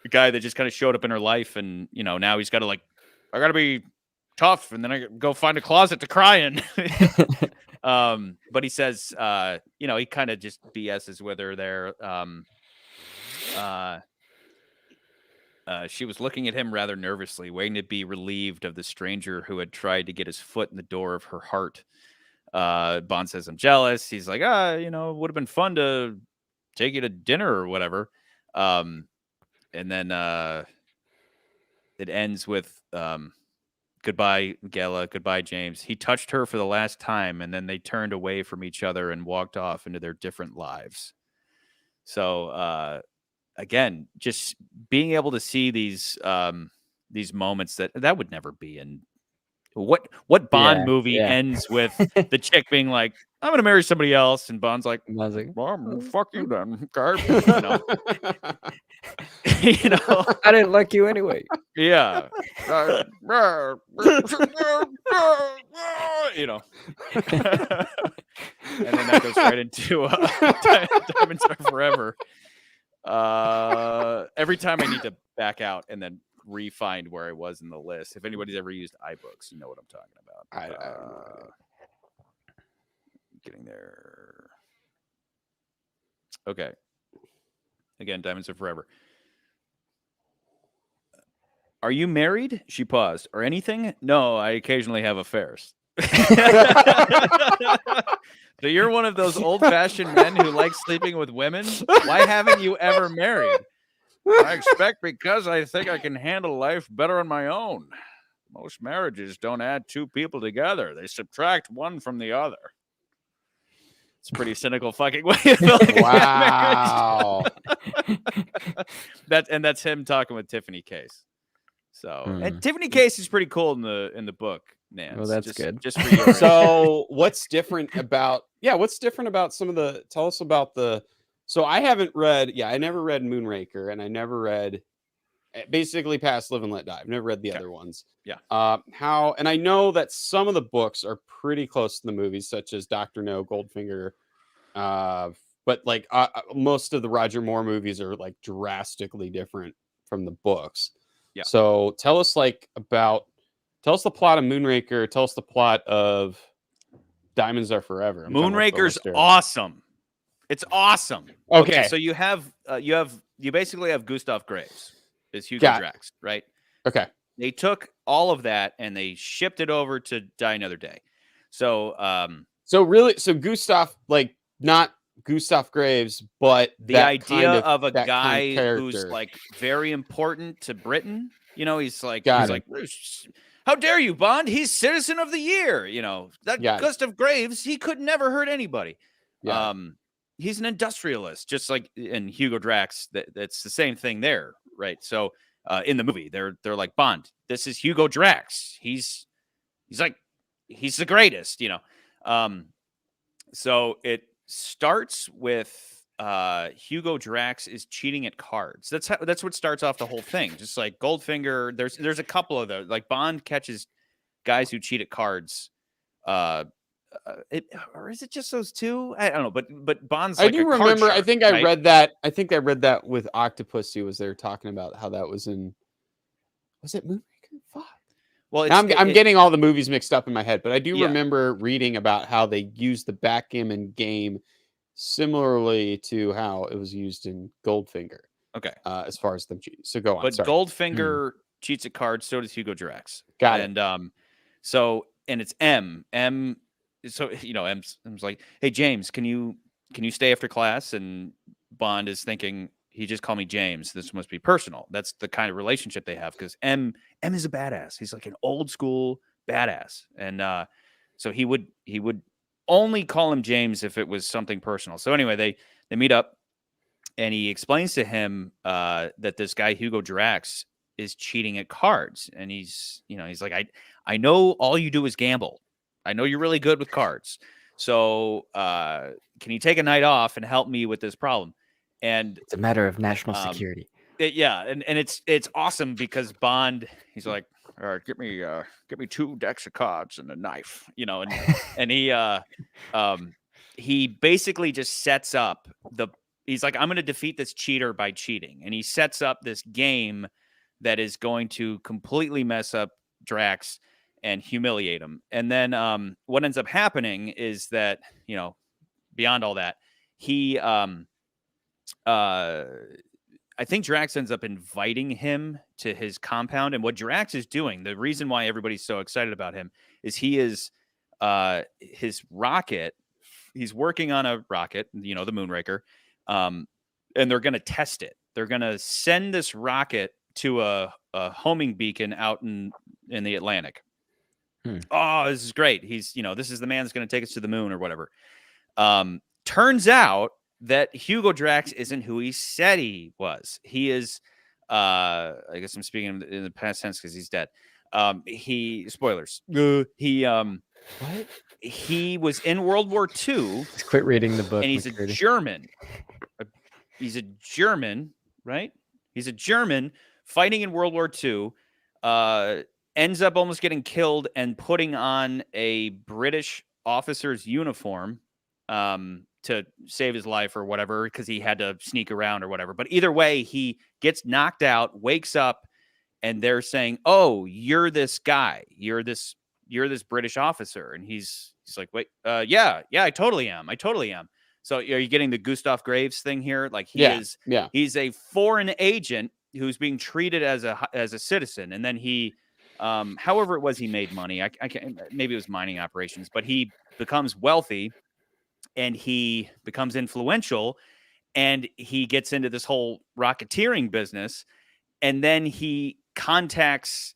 The guy that just kind of showed up in her life, and now he's got to I got to be tough, and then I go find a closet to cry in. But he says, he kind of just BS's with her there. She was looking at him rather nervously, waiting to be relieved of the stranger who had tried to get his foot in the door of her heart. Bond says, I'm jealous. He's like, it would have been fun to take you to dinner or whatever. And then it ends with goodbye, Gela, goodbye, James. He touched her for the last time, and then they turned away from each other and walked off into their different lives. So again, just being able to see these moments that would never be in what Bond movie ends with the chick being like, I'm gonna marry somebody else, and Bond's like, well, fuck you then. I didn't like you anyway. Yeah. And then that goes right into Diamonds Are Forever. Every time I need to back out and then re-find where I was in the list. If anybody's ever used iBooks, you know what I'm talking about. I have no idea. Getting there. Okay. Again, Diamonds Are Forever. Are you married? She paused. Or anything? No, I occasionally have affairs. So you're one of those old-fashioned men who like sleeping with women? Why haven't you ever married? I expect because I think I can handle life better on my own. Most marriages don't add two people together. They subtract one from the other. It's a pretty cynical fucking way of looking wow. at marriage. That's him talking with Tiffany Case. So and Tiffany Case is pretty cool in the book, Nance. Well, that's good. Just for you. So what's different about some of the, tell us about the, so I never read Moonraker, and I never read basically past Live and Let Die. I've never read the other ones. Yeah. And I know that some of the books are pretty close to the movies, such as Dr. No, Goldfinger, But like most of the Roger Moore movies are like drastically different from the books. Yeah. So tell us the plot of Moonraker. Tell us the plot of Diamonds Are Forever. I'm trying to look at the Moonraker's list here. awesome. It's awesome. Okay. So you basically have Gustav Graves as Hugo Got it. Drax, right? Okay. They took all of that and they shipped it over to Die Another Day. So So Gustav, like not Gustav Graves, but the that idea kind of a that guy kind of who's character. like very important to Britain, he's like Got how dare you, Bond? He's Citizen of the Year. That Got it. Gustav Graves, he could never hurt anybody. Yeah. He's an industrialist, just like in Hugo Drax. That's the same thing there, right? So in the movie, they're like, Bond, this is Hugo Drax. He's the greatest, So it starts with Hugo Drax is cheating at cards. That's what starts off the whole thing. Just like Goldfinger, there's a couple of those. Like Bond catches guys who cheat at cards. Or is it just those two? I don't know, but Bond's I like do a card remember. I shark, think I right? read that. I think I read that with Octopussy. Was there talking about how that was in? Was it Moonraker? Fuck. Well, Now I'm getting all the movies mixed up in my head, but I do Yeah. remember reading about how they used the backgammon game similarly to how it was used in Goldfinger. Okay. As far as them cheating. So go on. But Sorry. Goldfinger cheats at cards, so does Hugo Drax. Got it. And and it's M. So M's like, hey James, can you stay after class? And Bond is thinking, he just called me James. This must be personal. That's the kind of relationship they have, because M is a badass. He's like an old school badass. And so he would only call him James if it was something personal. So anyway, they meet up and he explains to him that this guy Hugo Drax is cheating at cards. And he's like, I know all you do is gamble. I know you're really good with cards. So can you take a night off and help me with this problem? And It's a matter of national security. and it's awesome because Bond, he's like, all right, get me 2 decks of cards and a knife, and he basically just sets up he's like, I'm going to defeat this cheater by cheating. And he sets up this game that is going to completely mess up Drax and humiliate him. And then what ends up happening is that, beyond all that, he I think Drax ends up inviting him to his compound. And what Drax is doing, the reason why everybody's so excited about him, is he is his rocket. He's working on a rocket, the Moonraker, and they're going to test it. They're going to send this rocket to a homing beacon out in the Atlantic. Oh, this is great. He's, this is the man that's going to take us to the moon or whatever. Turns out that Hugo Drax isn't who he said he was. He is, I guess I'm speaking in the past tense because he's dead. Spoilers. What? He was in World War II. Just quit reading the book. And he's McCurdy. a German. He's a German, right? He's a German fighting in World War II. Ends up almost getting killed and putting on a British officer's uniform to save his life or whatever, because he had to sneak around or whatever. But either way, he gets knocked out, wakes up, and they're saying, "Oh, you're this guy. You're this British officer." And he's like, "Wait, yeah, I totally am. So are you getting the Gustav Graves thing here? Like he's a foreign agent who's being treated as a citizen, and then he, however it was, he made money. I can't, maybe it was mining operations, but he becomes wealthy and he becomes influential, and he gets into this whole rocketeering business, and then he contacts.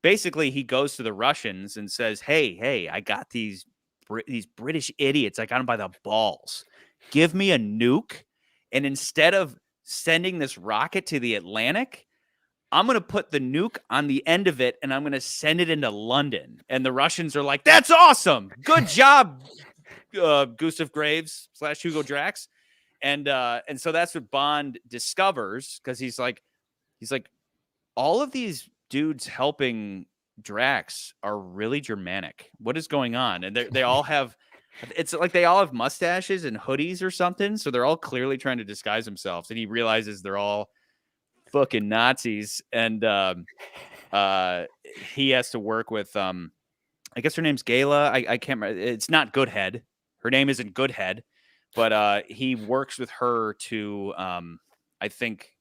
Basically, he goes to the Russians and says, "Hey, I got these British idiots. I got them by the balls. Give me a nuke, and instead of sending this rocket to the Atlantic, I'm going to put the nuke on the end of it, and I'm going to send it into London." And the Russians are like, "That's awesome. Good job, Gustav Graves / Hugo Drax." And so that's what Bond discovers, because he's like, all of these dudes helping Drax are really Germanic. What is going on? And they all have It's like they all have mustaches and hoodies or something, so they're all clearly trying to disguise themselves. And he realizes they're all fucking Nazis, and he has to work with I guess her name's Gayla. I can't remember. It's not Goodhead. Her name isn't Goodhead, but he works with her to I think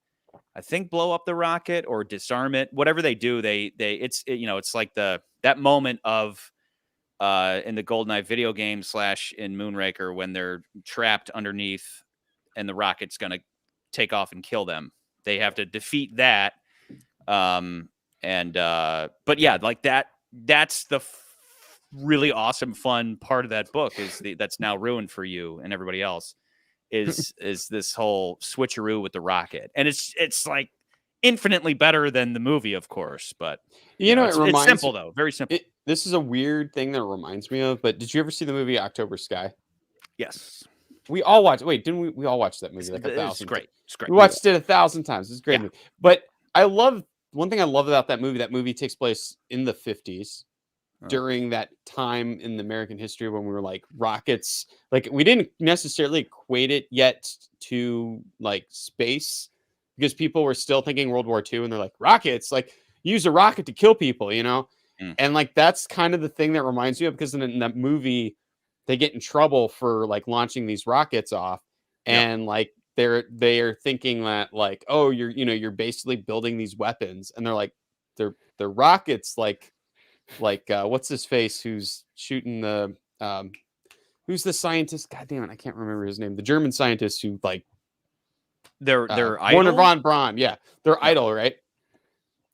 blow up the rocket or disarm it. Whatever they do, it's like that moment of in the GoldenEye video game / in Moonraker when they're trapped underneath and the rocket's gonna take off and kill them. They have to defeat that. But yeah, like that's the really awesome, fun part of that book that's now ruined for you and everybody else is this whole switcheroo with the rocket. And it's like infinitely better than the movie, of course, but You know, it's simple though. Very simple. This is a weird thing that it reminds me of, but did you ever see the movie October Sky? Yes. We all watched. Wait, didn't we? We all watched that movie like It's 1,000. great. It's great. We watched it 1,000 times. It's a great Yeah. movie. But I love one thing I love about that movie. That movie takes place in the 50s during that time in the American history when we were like rockets. Like we didn't necessarily equate it yet to like space because people were still thinking World War II and they're like rockets, like use a rocket to kill people, you know? And like that's kind of the thing that reminds me of because in that movie they get in trouble for like launching these rockets off and like they are thinking that like, oh, you're basically building these weapons and they're like they're rockets like what's his face who's shooting the who's the scientist, god damn it, I can't remember his name, the German scientist who like They're Werner idol? von Braun, they're idol, right?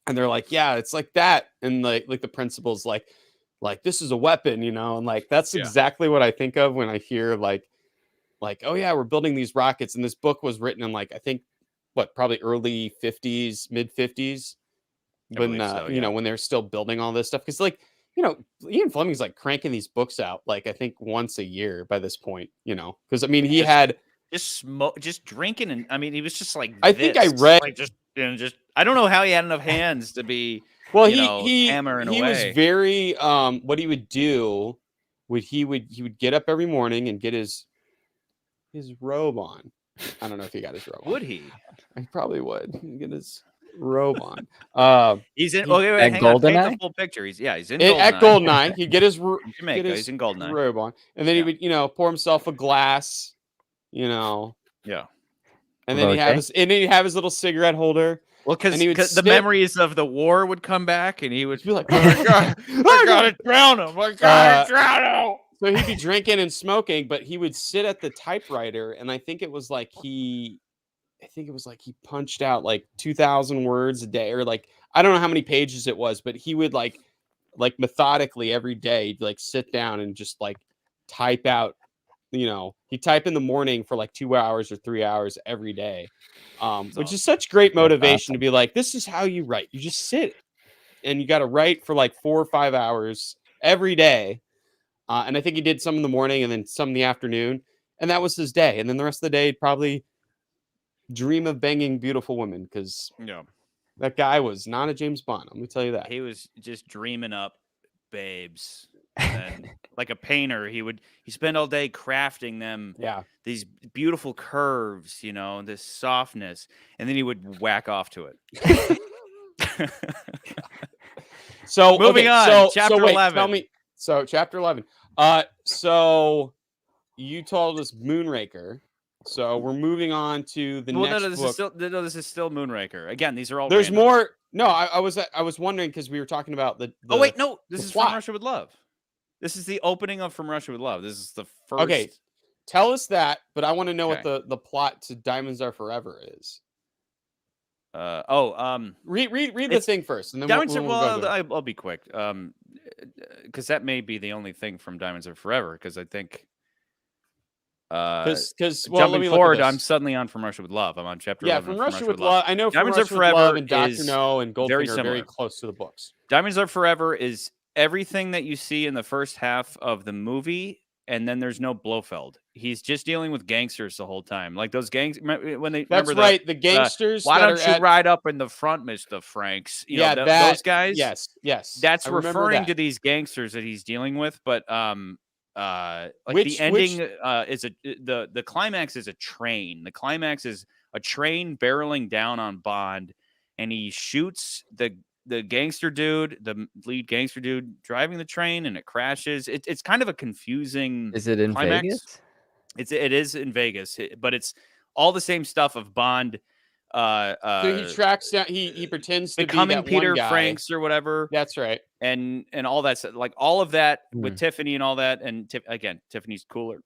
And they're like, yeah, it's like that, and like the principal's like this is a weapon, you know, and like that's exactly what I think of when I hear like oh yeah, we're building these rockets. And this book was written in like I think probably early 50s, mid 50s, when you know, when they're still building all this stuff, because like, you know, Ian Fleming's like cranking these books out like I think once a year by this point, you know, because I mean he had just drinking, and I mean he was just like I think I read like just I don't know how he had enough hands to be well he hammering away. He was very what he would do he would get up every morning and get his robe on. I don't know if he got his robe on. Would he? He probably would. He'd get his robe on. He's in. Okay, wait, hang on. Paint the full picture. He's in at GoldenEye. He'd get his Jamaica. He's in GoldenEye robe on, and then he would, you know, pour himself a glass, you know. Yeah. And then he'd have his little cigarette holder. Well, because the memories of the war would come back, and he would be like, "Oh my god, I gotta drown him! I gotta drown him!" So he'd be drinking and smoking, but he would sit at the typewriter, and I think it was like he punched out like 2,000 words a day, or like I don't know how many pages it was, but he would like methodically every day like sit down and just like type out, you know, he'd type in the morning for like 2 hours or 3 hours every day, which is such great motivation to be like, this is how you write. You just sit and you got to write for like 4 or 5 hours every day. And I think he did some in the morning and then some in the afternoon. And that was his day. And then the rest of the day, he'd probably dream of banging beautiful women because that guy was not a James Bond. Let me tell you that. He was just dreaming up babes. And like a painter, he spend all day crafting them. Yeah. These beautiful curves, you know, this softness. And then he would whack off to it. So moving on. Chapter 11. Tell me. So chapter 11. So you told us Moonraker. So we're moving on to the next book. This is still Moonraker. Again, these are all. There's random. more. No, I was wondering because we were talking about the oh wait, no, this is plot. From Russia with Love. This is the opening of From Russia with Love. This is the first. Okay, tell us that, but I want to know what the plot to Diamonds Are Forever is. Read the thing first, and then Diamonds we'll Are. go. I'll be quick. Because that may be the only thing from Diamonds Are Forever. Because I think. Because jumping forward, I'm suddenly on From Russia with Love. I'm on chapter 11. From Russia with Love. I know Diamonds Are Forever and Dr. No and Goldfinger are very close to the books. Diamonds Are Forever is everything that you see in the first half of the movie, and then there's no Blofeld. He's just dealing with gangsters the whole time, like those gangs. When they that's right, the gangsters. Why don't you ride up in the front, Mr. Franks? You know, those guys. Yes. That's referring to these gangsters that he's dealing with, but like the ending is the climax is a train. The climax is a train barreling down on Bond, and he shoots the gangster dude, the lead gangster dude driving the train, and it crashes. It's kind of a confusing Is it in climax. Vegas? It is in Vegas, but it's all the same stuff of Bond. So he tracks down. He pretends to be becoming that Peter one guy. Franks or whatever. That's right. And all that, like all of that with Hmm. Tiffany and all that, and again, Tiffany's cooler,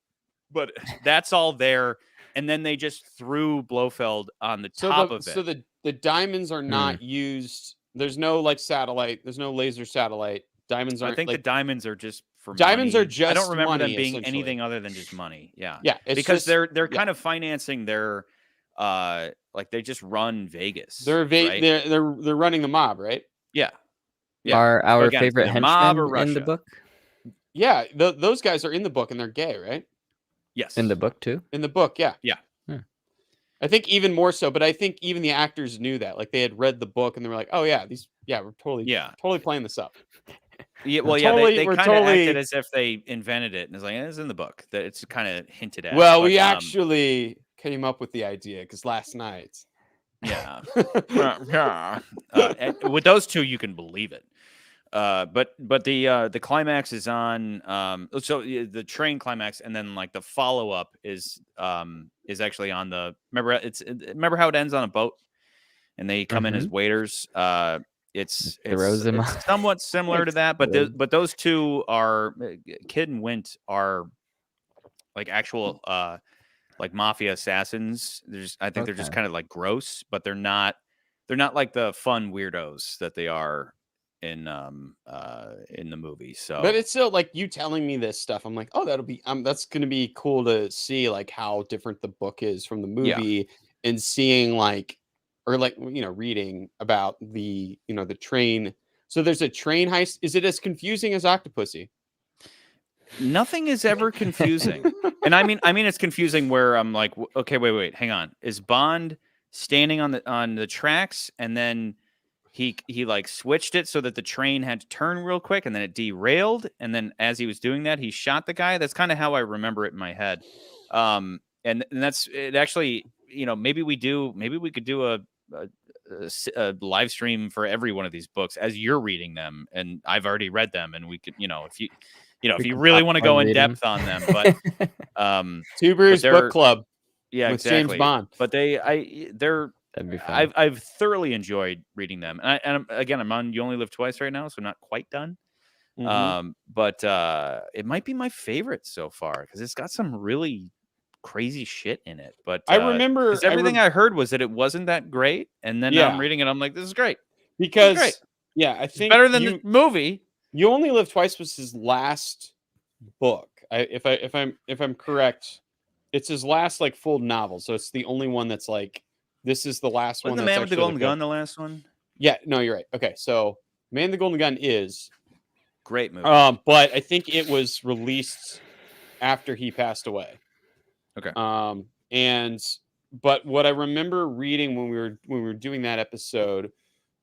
but that's all there. And then they just threw Blofeld on the top of it. So the diamonds are not used. There's no like satellite. There's no laser satellite. Diamonds aren't. I think like, the diamonds are just for diamonds money. are just I don't remember money, them being essentially. anything other than just money. Yeah, Yeah, it's because just, they're kind of financing their like they just run Vegas. They're right? they're running the mob, right? Yeah. Are our Again, it's favorite either mob or henchmen in the Russia. book? Yeah, those guys are in the book and they're gay, right? Yes. In the book too? In the book, yeah. Yeah. I think even more so, but I think even the actors knew that. Like they had read the book and they were like, "Oh yeah, we're totally playing this up." Yeah, well, they kind of acted as if they invented it, and it's like it's in the book. That it's kind of hinted at. Well, but, we actually came up with the idea because last night. Yeah. With those two, you can believe it. But the climax is on the train climax, and then like the follow up is actually on the remember how it ends on a boat, and they come in as waiters. It's somewhat similar to that, but those two are Kid and Wint are like actual like mafia assassins. I think they're just kind of like gross, but they're not like the fun weirdos that they are in the movie. So but it's still like you telling me this stuff. I'm like, oh, that's gonna be cool to see like how different the book is from the movie and seeing like or like reading about the the train. So there's a train heist. Is it as confusing as Octopussy? Nothing is ever confusing. And I mean it's confusing where I'm like, okay, wait, hang on. Is Bond standing on the tracks and then he like switched it so that the train had to turn real quick and then it derailed, and then as he was doing that he shot the guy? That's kind of how I remember it in my head. And that's it. Actually, maybe we could do a live stream for every one of these books as you're reading them and I've already read them, and we could if you really want to go in depth on them. But Two Brews Book Club. Yeah, with exactly. James Bond. But that'd be fun. I've thoroughly enjoyed reading them, and again, I'm on You Only Live Twice right now, so I'm not quite done. But it might be my favorite so far because it's got some really crazy shit in it. But I remember everything I heard was that it wasn't that great, and then I'm reading it, I'm like, this is great because great. I think better than the movie. You Only Live Twice was his last book. If I'm correct, it's his last like full novel. So it's the only one that's like this is the last one. Wasn't The Man with the Golden Gun the last one? Yeah, no, you're right. Okay, so Man with the Golden Gun is great movie. But I think it was released after he passed away. Okay. But what I remember reading when we were doing that episode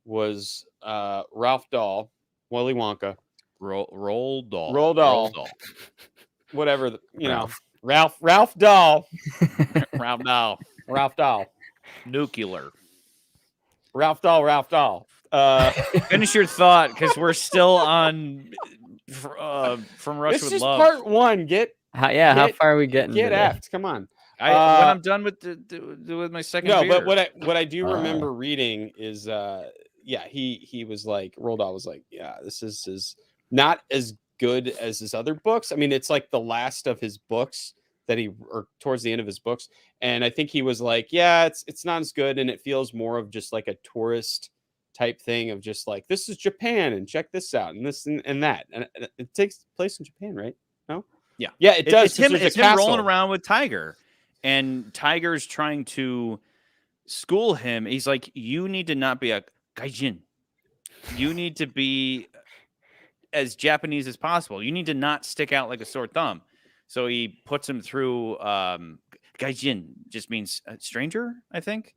was Ralph Dahl, Willy Wonka, Roald Dahl, whatever Ralph Dahl, Ralph Dahl, nuclear, Ralph Dahl. Finish your thought because we're still on From Russia this with is Love. Part 1. How far are we getting? Get apt. Come on. When I'm done with with my second beer. But what I do remember reading is he was like Roald Dahl was like, yeah, this is not as good as his other books. I mean, it's like the last of his books or towards the end of his books, and I think he was like, yeah, it's not as good, and it feels more of just like a tourist type thing of just like, this is Japan and check this out and this and that, and it takes place in Japan, right? No, yeah, it does. It's him rolling around with Tiger, and Tiger's trying to school him. He's like, you need to not be a gaijin. You need to be as Japanese as possible. You need to not stick out like a sore thumb. So he puts him through gaijin, just means stranger, I think.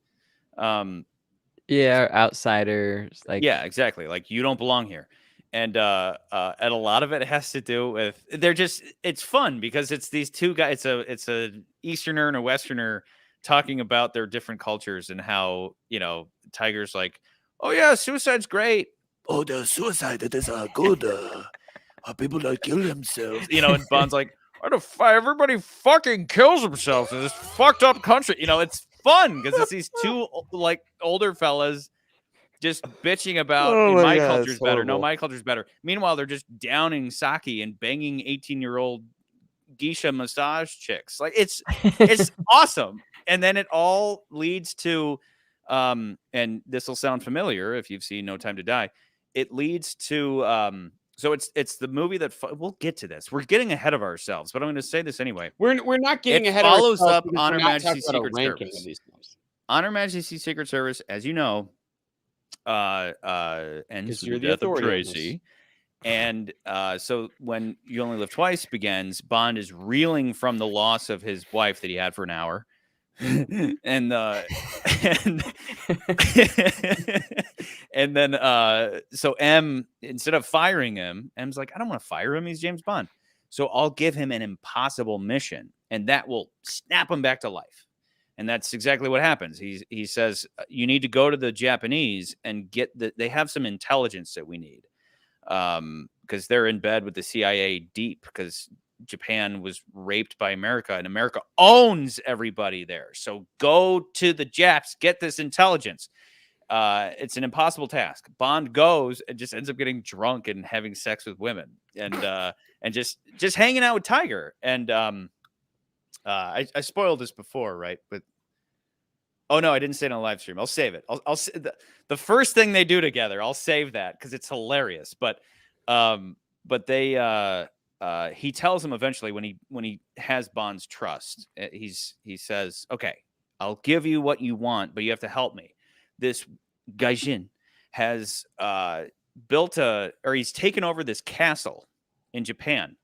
Yeah, outsiders. Like, yeah, exactly. Like, you don't belong here. and a lot of it has to do with it's fun because it's these two guys. It's a Easterner and a Westerner talking about their different cultures and how Tiger's like, oh yeah, suicide's great. Oh, the suicide that is good. People that kill themselves. And Bond's like, everybody fucking kills themselves in this fucked up country. It's fun because it's these two like older fellas just bitching about my culture's better. No, my culture's better. Meanwhile, they're just downing sake and banging 18-year-old geisha massage chicks. Like it's awesome. And then it all leads to and this will sound familiar if you've seen No Time to Die. It leads to so it's the movie that we'll get to this. We're getting ahead of ourselves, but I'm going to say this anyway. We're not getting ahead follows of up ourselves. Honor Majesty's Secret ranking Service. of these films. Honor Majesty's Secret Service, as you know, ends with you're the the death of authority on Tracy. And so when You Only Live Twice begins, Bond is reeling from the loss of his wife that he had for an hour. and and then so M, instead of firing him, M's like, I don't want to fire him. He's James Bond. So I'll give him an impossible mission, and that will snap him back to life. And that's exactly what happens. He says, you need to go to the Japanese and get they have some intelligence that we need. Because they're in bed with the CIA deep because Japan was raped by America and America owns everybody there. So go to the Japs, get this intelligence. It's an impossible task. Bond goes and just ends up getting drunk and having sex with women and just hanging out with Tiger. And I spoiled this before, right? But oh no, I didn't say it on a live stream. I'll save it. I'll the first thing they do together. I'll save that because it's hilarious. But they he tells him eventually when he has Bond's trust, he says, okay, I'll give you what you want, but you have to help me. This Gaijin has he's taken over this castle in Japan,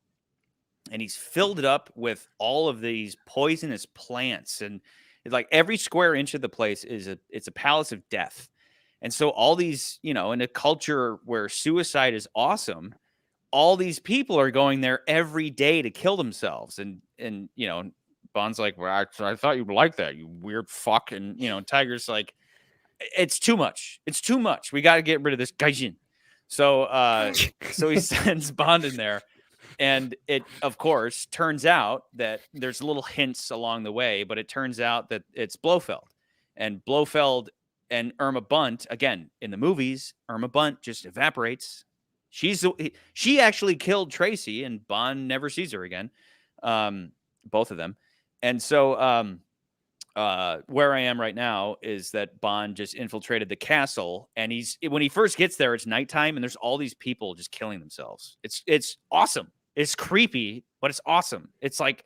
and he's filled it up with all of these poisonous plants, and like every square inch of the place it's a palace of death. And so all these, in a culture where suicide is awesome, all these people are going there every day to kill themselves. And Bond's like, well, I thought you'd like that, you weird fuck. And, Tiger's like, it's too much. It's too much. We got to get rid of this Gaijin. So he sends Bond in there. And it, of course, turns out that there's little hints along the way, but it turns out that it's Blofeld. And Blofeld and Irma Bunt, again, in the movies, Irma Bunt just evaporates. She actually killed Tracy, and Bond never sees her again. Both of them. And so where I am right now is that Bond just infiltrated the castle, and when he first gets there, it's nighttime, and there's all these people just killing themselves. It's awesome. It's creepy, but it's awesome. It's like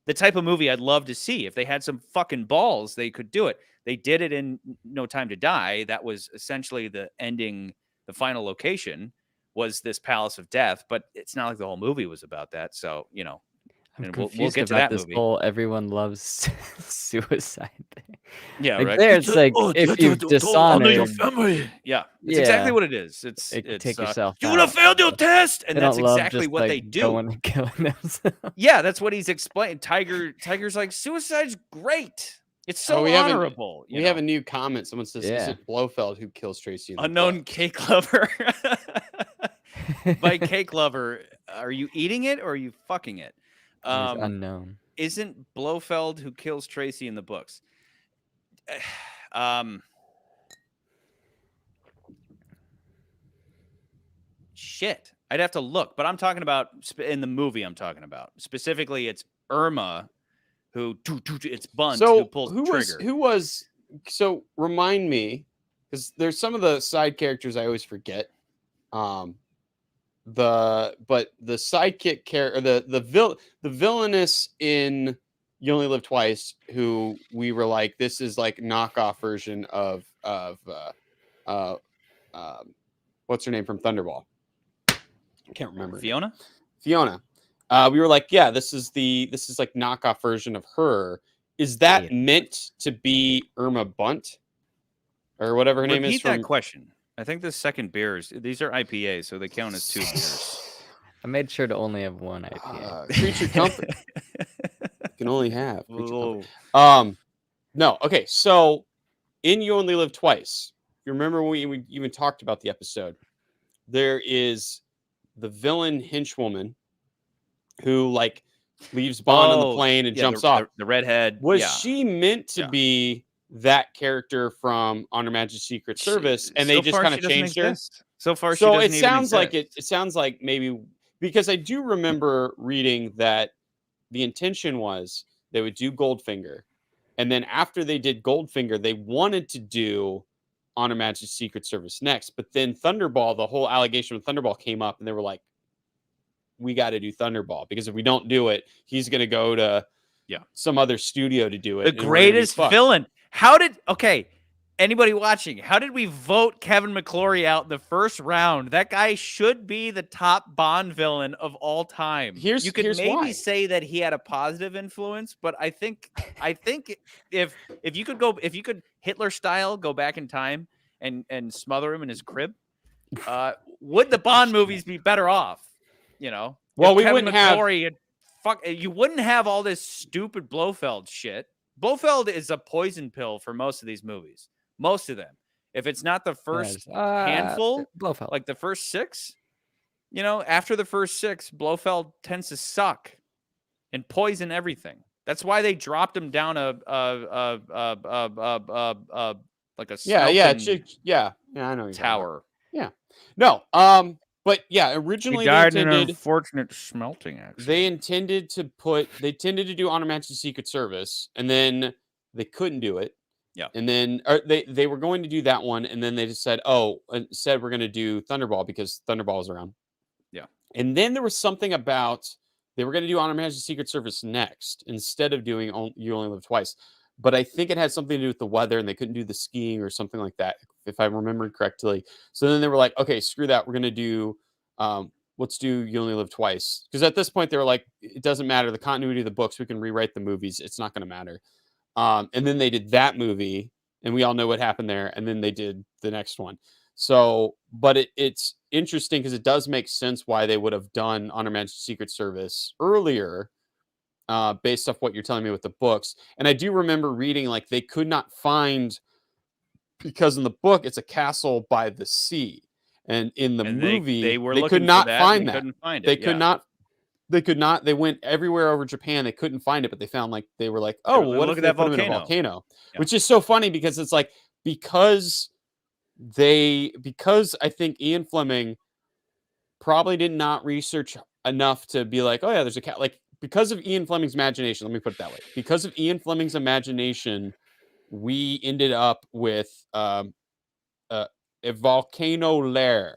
the type of movie I'd love to see. If they had some fucking balls, they could do it. They did it in No Time to Die. That was essentially the ending. The final location was this Palace of Death, but it's not like the whole movie was about that. So, I'm and confused get to about that this movie. whole everyone loves suicide thing. Yeah, Like right. there, it's like if you've dishonored your family. Yeah, it's exactly what it is. It's take yourself you would have out. failed your test, and They that's don't love exactly just, what like, they do. going and killing themselves. Yeah, that's what he's explained. Tiger's like, suicide's great. It's so honorable. We have a new comment. Someone says, Yeah. "Is it Blofeld who kills Tracy?" In the Unknown book?" cake lover. By cake lover, are you eating it or are you fucking it? He's unknown. Isn't Blofeld who kills Tracy in the books? Shit, I'd have to look, but I'm talking about in the movie. I'm talking about specifically, it's Irma who it's Bunt who pulls the trigger. So remind me, because there's some of the side characters I always forget. The sidekick character, the villainess in You Only Live Twice, who we were like, this is like knockoff version of what's her name from Thunderball? I can't remember. Fiona. We were like, yeah, this is like knockoff version of her. Is that meant to be Irma Bunt or whatever her name is? Repeat that question. I think the second beers. These are IPAs, so they count as 2 beers. I made sure to only have one IPA. Creature comfort. You can only have creature Whoa. comfort. No. Okay. So in You Only Live Twice, you remember when we even talked about the episode? There is the villain henchwoman who like leaves Bond on the plane and jumps off. The redhead. Was yeah. she meant to Yeah. be that character from On Her Majesty's Secret Service, and they So just far, kind she of doesn't changed her? exist. So far, she So doesn't it even sounds like exist. it sounds like maybe, because I do remember reading that the intention was they would do Goldfinger, and then after they did Goldfinger, they wanted to do On Her Majesty's Secret Service next. But then Thunderball, the whole allegation of Thunderball came up, and they were like, we got to do Thunderball, because if we don't do it, he's going to go to some other studio to do it. The and we're gonna be greatest fucked. villain. Anybody watching, how did we vote Kevin McClory out in the first round? That guy should be the top Bond villain of all time. You could here's maybe why. say that he had a positive influence, but I think if you could Hitler style go back in time and smother him in his crib, would the Bond movies be better off? You know, Well, if we Kevin wouldn't have- McClory you wouldn't have all this stupid Blofeld shit. Blofeld is a poison pill for most of these movies. Most of them. If it's not the first handful, Blofeld. like the first 6, after the first 6, Blofeld tends to suck and poison everything. That's why they dropped him down like a smelting I know tower. No, but yeah, originally He died they in an intended, unfortunate smelting accident. they intended to do On Her Majesty's Secret Service, and then they couldn't do it. Yeah. And then they were going to do that one, and then they just said, instead we're going to do Thunderball because Thunderball is around. Yeah. And then there was something about they were going to do On Her Majesty's Secret Service next instead of doing You Only Live Twice. But I think it had something to do with the weather, and they couldn't do the skiing or something like that, if I remember correctly. So then they were like, okay, screw that. We're going to do, let's do You Only Live Twice. Because at this point, they were like, it doesn't matter. The continuity of the books, we can rewrite the movies. It's not going to matter. And then they did that movie, and we all know what happened there. And then they did the next one. So, but it's interesting because it does make sense why they would have done On Her Majesty's Secret Service earlier, based off what you're telling me with the books. And I do remember reading, like, they could not find, because in the book, it's a castle by the sea. And in the movie, they were they looking could not for that, find and that. couldn't find it. They could not. They could not. They went everywhere over Japan. They couldn't find it, but they found, like, they were like, oh, well, what look if at they that put them in a volcano. volcano? Yeah. Which is so funny because it's like, because I think Ian Fleming probably did not research enough to be like, oh yeah, there's a cat. Like, because of Ian Fleming's imagination, let me put it that way. Because of Ian Fleming's imagination, we ended up with a volcano lair.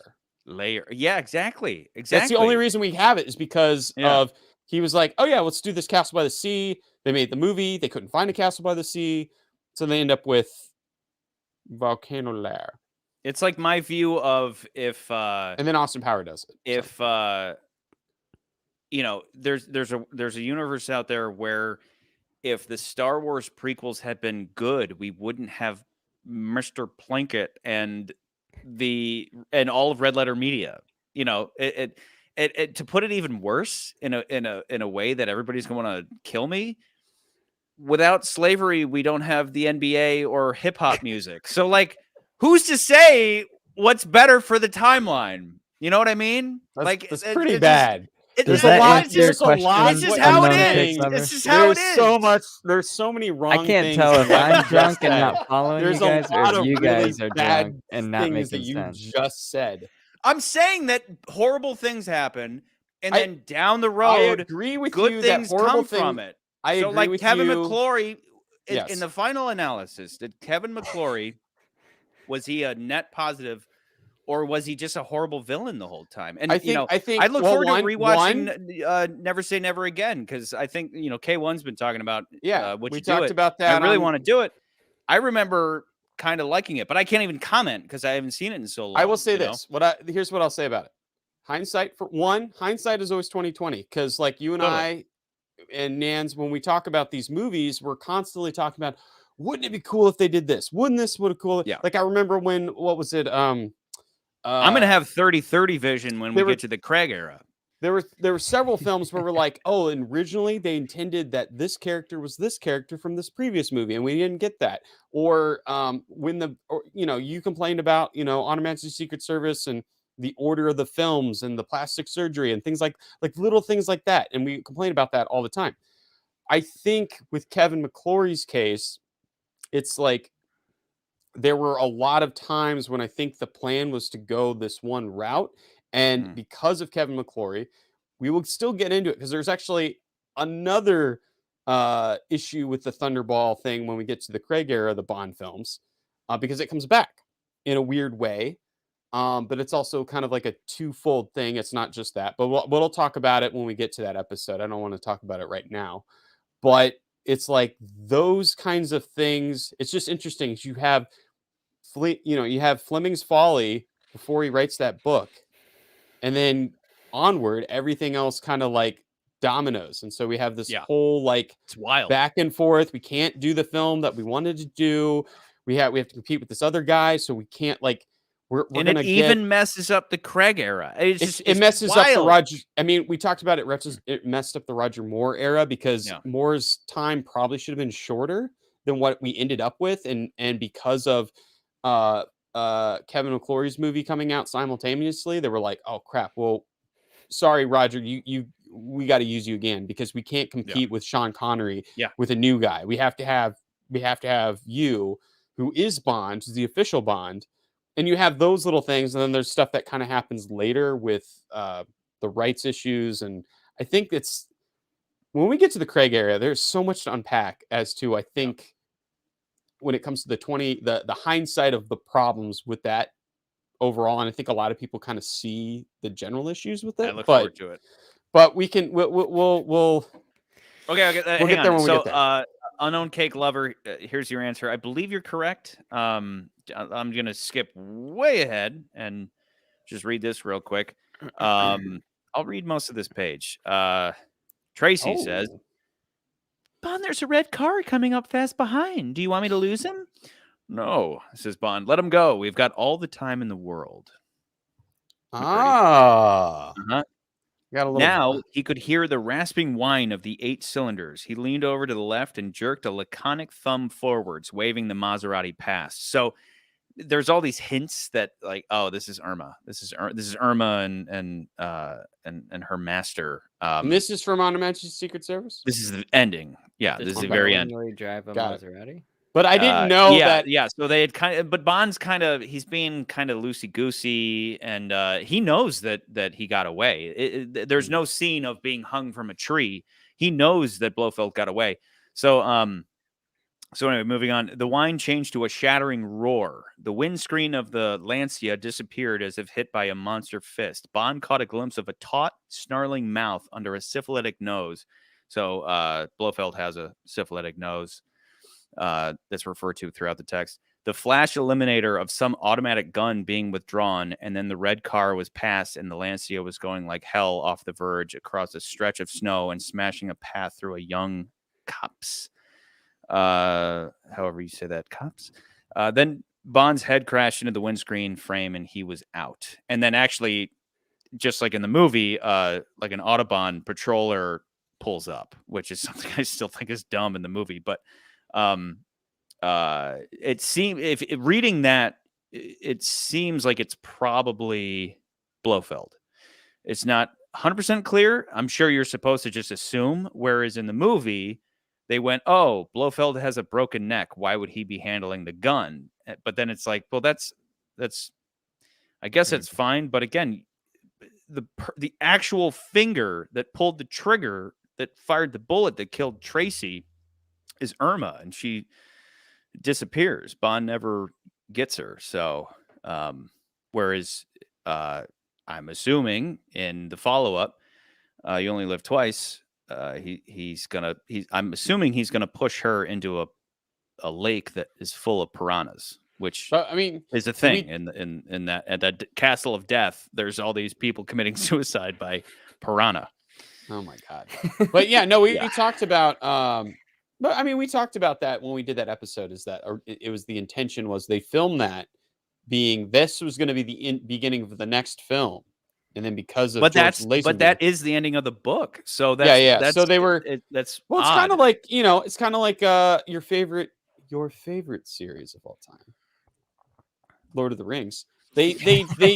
Yeah, exactly. That's the only reason we have it, is because of, he was like, oh yeah, let's do this castle by the sea. They made the movie. They couldn't find a castle by the sea. So they end up with volcano lair. It's like my view of if and then Austin Power does it. If there's a universe out there where if the Star Wars prequels had been good, we wouldn't have Mr. Plinkett and all of Red Letter Media. To put it even worse in a way that everybody's going to kill me. Without slavery, we don't have the NBA or hip hop music. So, like, who's to say what's better for the timeline? You know what I mean? That's pretty bad. Does that answer your question? This is how it is. This is how it is. There's so many wrong things. I can't tell if I'm drunk and not following There's you guys, a lot or if of you guys really are bad drunk and not things making that sense. you just said. I'm saying that horrible things happen, and then down the I road, agree with good you things that horrible come from it. I agree like with Kevin you. McClory, Yes. in the final analysis, did Kevin McClory, was he a net positive, or was he just a horrible villain the whole time? And I think I look forward to rewatching Never Say Never Again, because I think K1's been talking about what we you do talked it. about that. I really want to do it. I remember kind of liking it, but I can't even comment because I haven't seen it in so long. I will say this. Here's what I'll say about it. Hindsight is always 20/20, because like you and I and Nans, when we talk about these movies, we're constantly talking about, wouldn't it be cool if they did this? Wouldn't this would have cool? Yeah. Like I remember when, what was it? I'm gonna have 30-30 vision when we there were- get to the Craig era. There were several films where we're like, oh, and originally they intended that this character was this character from this previous movie, and we didn't get that. Or you complained about On Her Majesty's Secret Service and the order of the films and the plastic surgery and things like little things like that, and we complain about that all the time. I think with Kevin McClory's case, it's like there were a lot of times when I think the plan was to go this one route. And because of Kevin McClory, we will still get into it because there's actually another issue with the Thunderball thing when we get to the Craig era, the Bond films, because it comes back in a weird way. But it's also kind of like a twofold thing. It's not just that, but we'll talk about it when we get to that episode. I don't want to talk about it right now, but it's like those kinds of things. It's just interesting. You have Fleming's Folly before he writes that book. And then onward, everything else kind of like dominoes. And so we have this whole like It's wild. back and forth. We can't do the film that we wanted to do. We have to compete with this other guy. So we can't we're And gonna it even messes up the Craig era. It messes up the Roger. I mean, we talked about it. It messed up the Roger Moore era because Moore's time probably should have been shorter than what we ended up with, and because of Kevin McClory's movie coming out simultaneously, they were like, "Oh crap! Well, sorry, Roger, we got to use you again because we can't compete with Sean Connery with a new guy. We have to have you, who is Bond, who's the official Bond." And you have those little things, and then there's stuff that kind of happens later with the rights issues. And I think it's when we get to the Craig era, there's so much to unpack as to I think when it comes to the hindsight of the problems with that overall. And I think a lot of people kind of see the general issues with it. I look forward to it. But we'll okay. We'll get there when we get there. Unknown Cake Lover, here's your answer. I believe you're correct. I'm going to skip way ahead and just read this real quick. I'll read most of this page. Tracy says, Bond, there's a red car coming up fast behind. Do you want me to lose him? No, says Bond. Let him go. We've got all the time in the world. Now he could hear the rasping whine of the 8 cylinders. He leaned over to the left and jerked a laconic thumb forwards, waving the Maserati past. So there's all these hints that like, oh, this is Irma. This is Irma and her master. And this is from On Her Majesty's Secret Service. This is the ending. Yeah, this is the very end. Drive a Maserati. But I didn't know that. Yeah, so they had but Bond's he's being kind of loosey-goosey, and he knows that he got away. There's no scene of being hung from a tree. He knows that Blofeld got away. So anyway, moving on. The whine changed to a shattering roar. The windscreen of the Lancia disappeared as if hit by a monster fist. Bond caught a glimpse of a taut, snarling mouth under a syphilitic nose. So Blofeld has a syphilitic nose. That's referred to throughout the text. The flash eliminator of some automatic gun being withdrawn, and then the red car was passed, and the Lancia was going like hell off the verge across a stretch of snow and smashing a path through a young copse. However you say that, copse. Then Bond's head crashed into the windscreen frame, and he was out. And then actually, just like in the movie, like an Autobahn patroller pulls up, which is something I still think is dumb in the movie, but it seems reading that it seems like it's probably Blofeld. It's not 100% clear. I'm sure you're supposed to just assume, whereas in the movie they went, oh, Blofeld has a broken neck, why would he be handling the gun? But then it's like, well, that's I guess it's fine, but again, the actual finger that pulled the trigger that fired the bullet that killed Tracy is Irma, and she disappears. Bond never gets her. So, whereas I'm assuming in the follow-up, You Only Live Twice, I'm assuming he's gonna push her into a lake that is full of piranhas, which is a thing in that at that Castle of Death. There's all these people committing suicide by piranha. Oh my god! But yeah, no, we talked about. But we talked about that when we did that episode. Is that it was the intention was they filmed that being this was going to be the beginning of the next film, and then because of But George that Lazenby, is the ending of the book. So yeah. that's So they were. that's Well, it's odd. kind of like it's kind of like your favorite series of all time, Lord of the Rings. They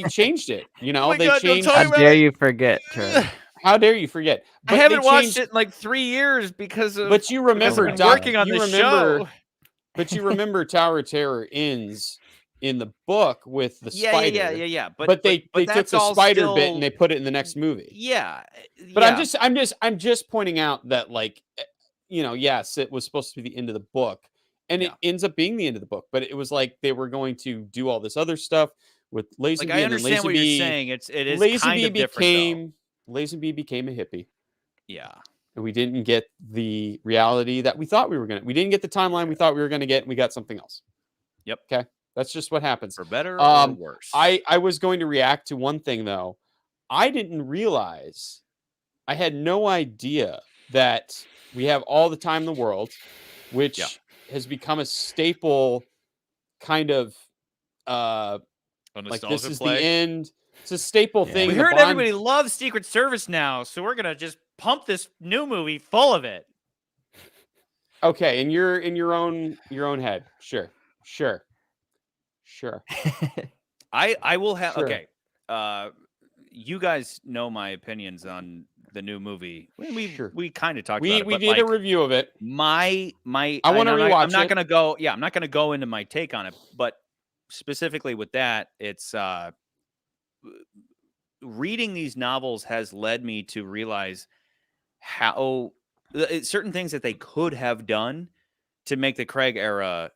changed it. Oh my They God, don't changed. talk How about dare it. you forget, Charlie? How dare you forget? I But they haven't watched changed. it in like 3 years because of But you remember I've been Doc- working on you the remember, show. But you remember Tower of Terror ends in the book with the spider. Yeah. But they took that's the all spider still, bit and they put it in the next movie. yeah. But I'm just pointing out that yes, it was supposed to be the end of the book, and it ends up being the end of the book. But it was like they were going to do all this other stuff with Lazenby, Like, I and then understand what you're saying. It is kind of different, though. Lazenby became a hippie. Yeah. And we didn't get the reality that we thought we were we didn't get the timeline we thought we were gonna get, and we got something else. Yep. Okay. That's just what happens. For better or worse. I was going to react to one thing though. I didn't realize, I had no idea that we have all the time in the world, which has become a staple kind of like this is the end. It's a staple thing. We heard everybody loves Secret Service now, so we're gonna just pump this new movie full of it. Okay, and you're in your own head. Sure. I will have Sure. okay. You guys know my opinions on the new movie. We kind of talked about it. We but did a review of it. I want to rewatch I'm not gonna go. Yeah, I'm not gonna go into my take on it. But specifically with that, it's reading these novels has led me to realize how certain things that they could have done to make the Craig era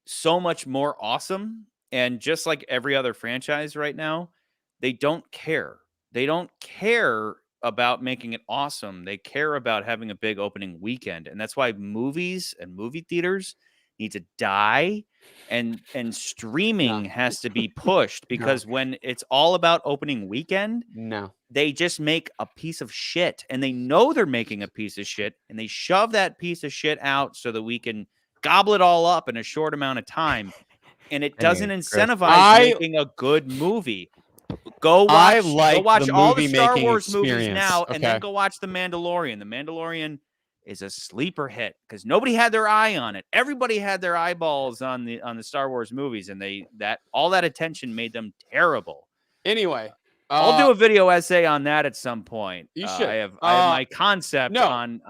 so much more awesome. And just like every other franchise right now, they don't care. They don't care about making it awesome. They care about having a big opening weekend. And that's why movies and movie theaters need to die, and streaming has to be pushed, because when it's all about opening weekend, they just make a piece of shit, and they know they're making a piece of shit, and they shove that piece of shit out so that we can gobble it all up in a short amount of time. And it doesn't incentivize making a good movie. Go watch all the Star Wars movies now, and then go watch The Mandalorian. The Mandalorian is a sleeper hit because nobody had their eye on it. Everybody had their eyeballs on the Star Wars movies, and all that attention made them terrible. Anyway, I'll do a video essay on that at some point. You should. I have my concept on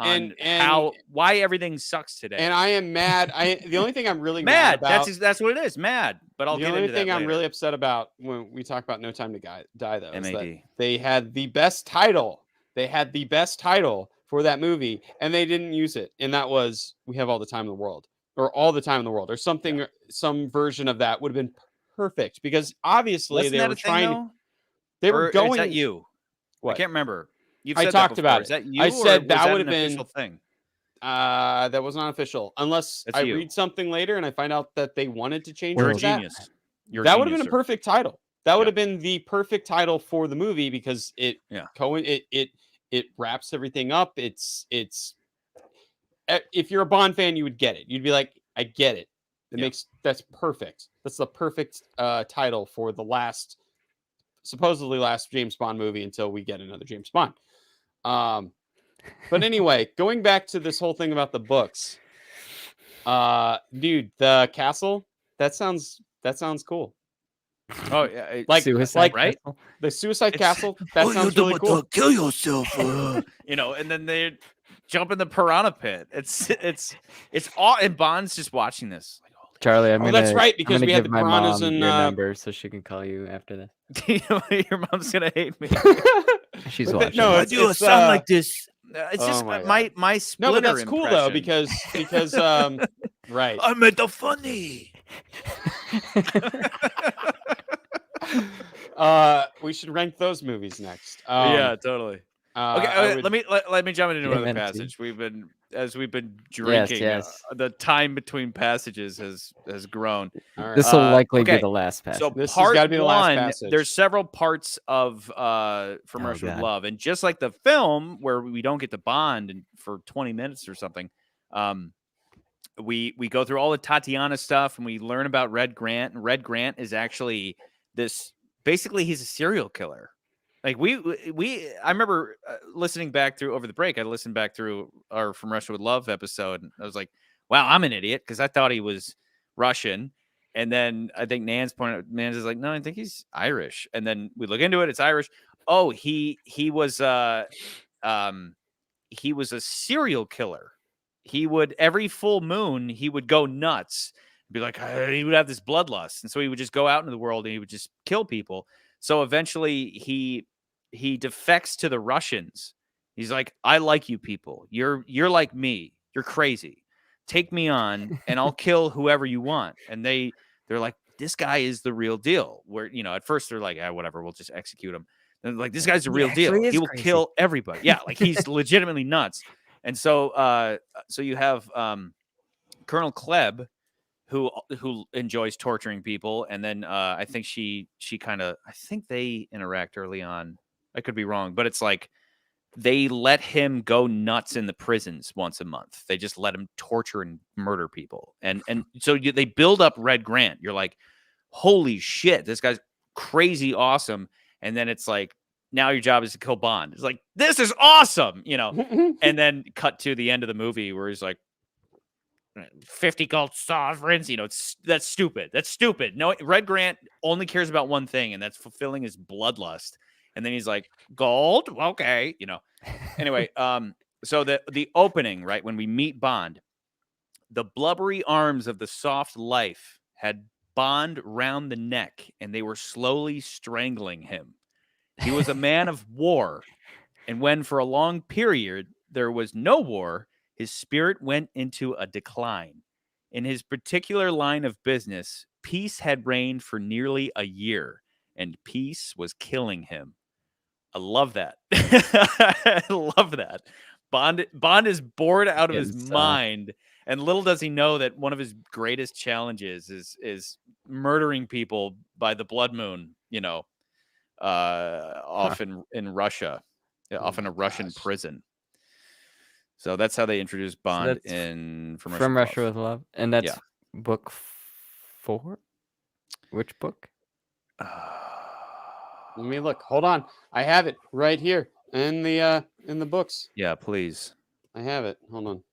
why everything sucks today. And I am mad. The only thing I'm really mad about, that's what it is, mad. But I'll get into that. The only thing I'm really upset about when we talk about No Time to Die, though, is that they had the best title. They had the best title for that movie, and they didn't use it. And that was We Have All the Time in the World, or All the Time in the World, or something. Some version of that would have been perfect, because obviously they were trying. They were going. Is that you? What? I can't remember. I talked about it. Is that you? I said that would have an been official thing. That was not official, unless I read something later and I find out that they wanted to change. You're a genius. That would have been a perfect title. That would have been the perfect title for the movie, because it wraps everything up. It's if you're a Bond fan, you would get it. You'd be like, I get it. That's perfect. That's the perfect title for the supposedly last James Bond movie until we get another James Bond. But anyway, going back to this whole thing about the books, dude, the castle, that sounds cool. Oh yeah, like Suicide right? Castle? The Suicide Castle. That sounds really cool. Kill yourself. And then they jump in the piranha pit. It's all. And Bond's just watching this. Like, Charlie, I'm gonna. That's right, because we had the give my piranhas mom and your number so she can call you after this. Your mom's gonna hate me. She's watching. No, I do a sound like this. It's just my splitter. No, but that's cool though, because right. I made the funny. We should rank those movies next. Yeah, totally. Okay, let me jump into another Yeah, passage. We've been drinking. Yes. The time between passages has grown. All right. This will likely be okay. the last passage. So This has part gotta be the last one, passage. there's several parts of From Russia with God. Love, and just like the film where we don't get to Bond for 20 minutes or something, we go through all the Tatiana stuff, and we learn about Red Grant. And Red Grant is actually this. Basically, he's a serial killer. Like I remember listening back through over the break. I listened back through our From Russia with Love episode, and I was like, "Wow, I'm an idiot," because I thought he was Russian. And then I think Nans is like, "No, I think he's Irish." And then we look into it; it's Irish. Oh, he was he was a serial killer. He would every full moon he would go nuts, be like he would have this bloodlust, and so he would just go out into the world and he would just kill people. So eventually he defects to the Russians. He's like, I like you people. You're like me. You're crazy. Take me on, and I'll kill whoever you want. And they're like, this guy is the real deal. Where at first they're like, whatever, we'll just execute him. And like, this guy's the real deal. He will kill everybody. Yeah, like he's legitimately nuts. And so so you have Colonel Klebb, who enjoys torturing people, and then I think she I think they interact early on. I could be wrong, but it's like they let him go nuts in the prisons once a month. They just let him torture and murder people, and so they build up Red Grant. You're like, holy shit, this guy's crazy awesome. And then it's like, now your job is to kill Bond. It's like, this is awesome, and then cut to the end of the movie where he's like, 50 gold sovereigns, that's stupid. That's stupid. No, Red Grant only cares about one thing, and that's fulfilling his bloodlust. And then he's like, gold? Okay. Anyway, so the opening, right, when we meet Bond, the blubbery arms of the soft life had Bond round the neck, and they were slowly strangling him. He was a man of war, and when for a long period there was no war, his spirit went into a decline. In his particular line of business, peace had reigned for nearly a year, and peace was killing him. I love that. I love that. Bond is bored out of his mind, and little does he know that one of his greatest challenges is murdering people by the blood moon. Often in Russia, often a Russian prison. So that's how they introduced Bond From Russia with Love, and that's book 4. Which book? Let me look. Hold on. I have it right here in the books. Yeah, please. I have it. Hold on.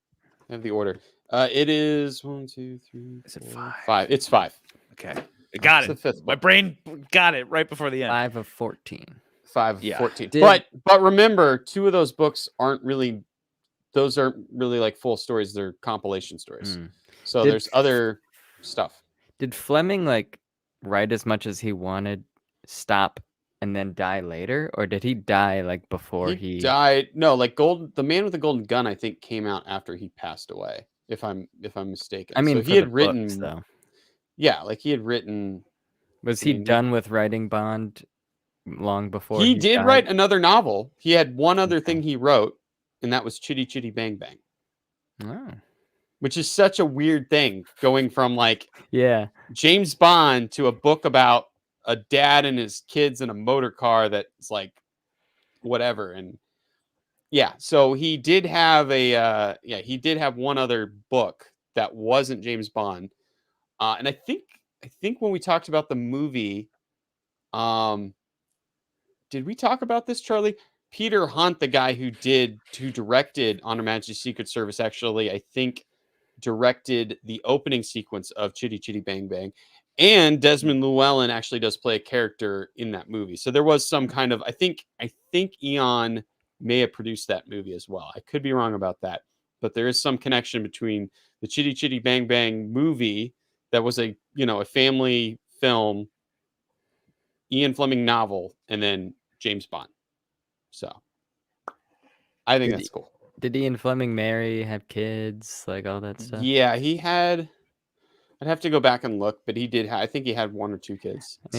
I have the order. It is 1, 2, 3. Is it 4, 5? 5. It's 5. Okay, I got it. The 5th book. My brain got it right before the end. 5 of 14. 5 of 14. Did- But remember, 2 of those books aren't really like full stories. They're compilation stories. So there's other stuff. Did Fleming write as much as he wanted, stop, and then die later, or did he die before he died? No, The Man with the Golden Gun, I think, came out after he passed away. If I'm mistaken. I mean, so for he had the written. books, though. Yeah, he had written. Was he done with writing Bond long before he did died? write another novel? He had one other thing he wrote, and that was Chitty Chitty Bang Bang. Oh. Which is such a weird thing, going from James Bond to a book about a dad and his kids in a motor car that's whatever. And so he did have he did have one other book that wasn't James Bond. And I think when we talked about the movie, did we talk about this, Charlie? Peter Hunt, the guy who directed On Her Majesty's Secret Service, actually, I think directed the opening sequence of Chitty Chitty Bang Bang. And Desmond Llewellyn actually does play a character in that movie. So there was some kind of, I think Eon may have produced that movie as well. I could be wrong about that, but there is some connection between the Chitty Chitty Bang Bang movie that was a family film, Ian Fleming novel, and then James Bond. So I think that's cool. Did Ian Fleming marry, have kids, all that stuff? Yeah, he had. I'd have to go back and look, but he did. I think he had 1 or 2 kids. I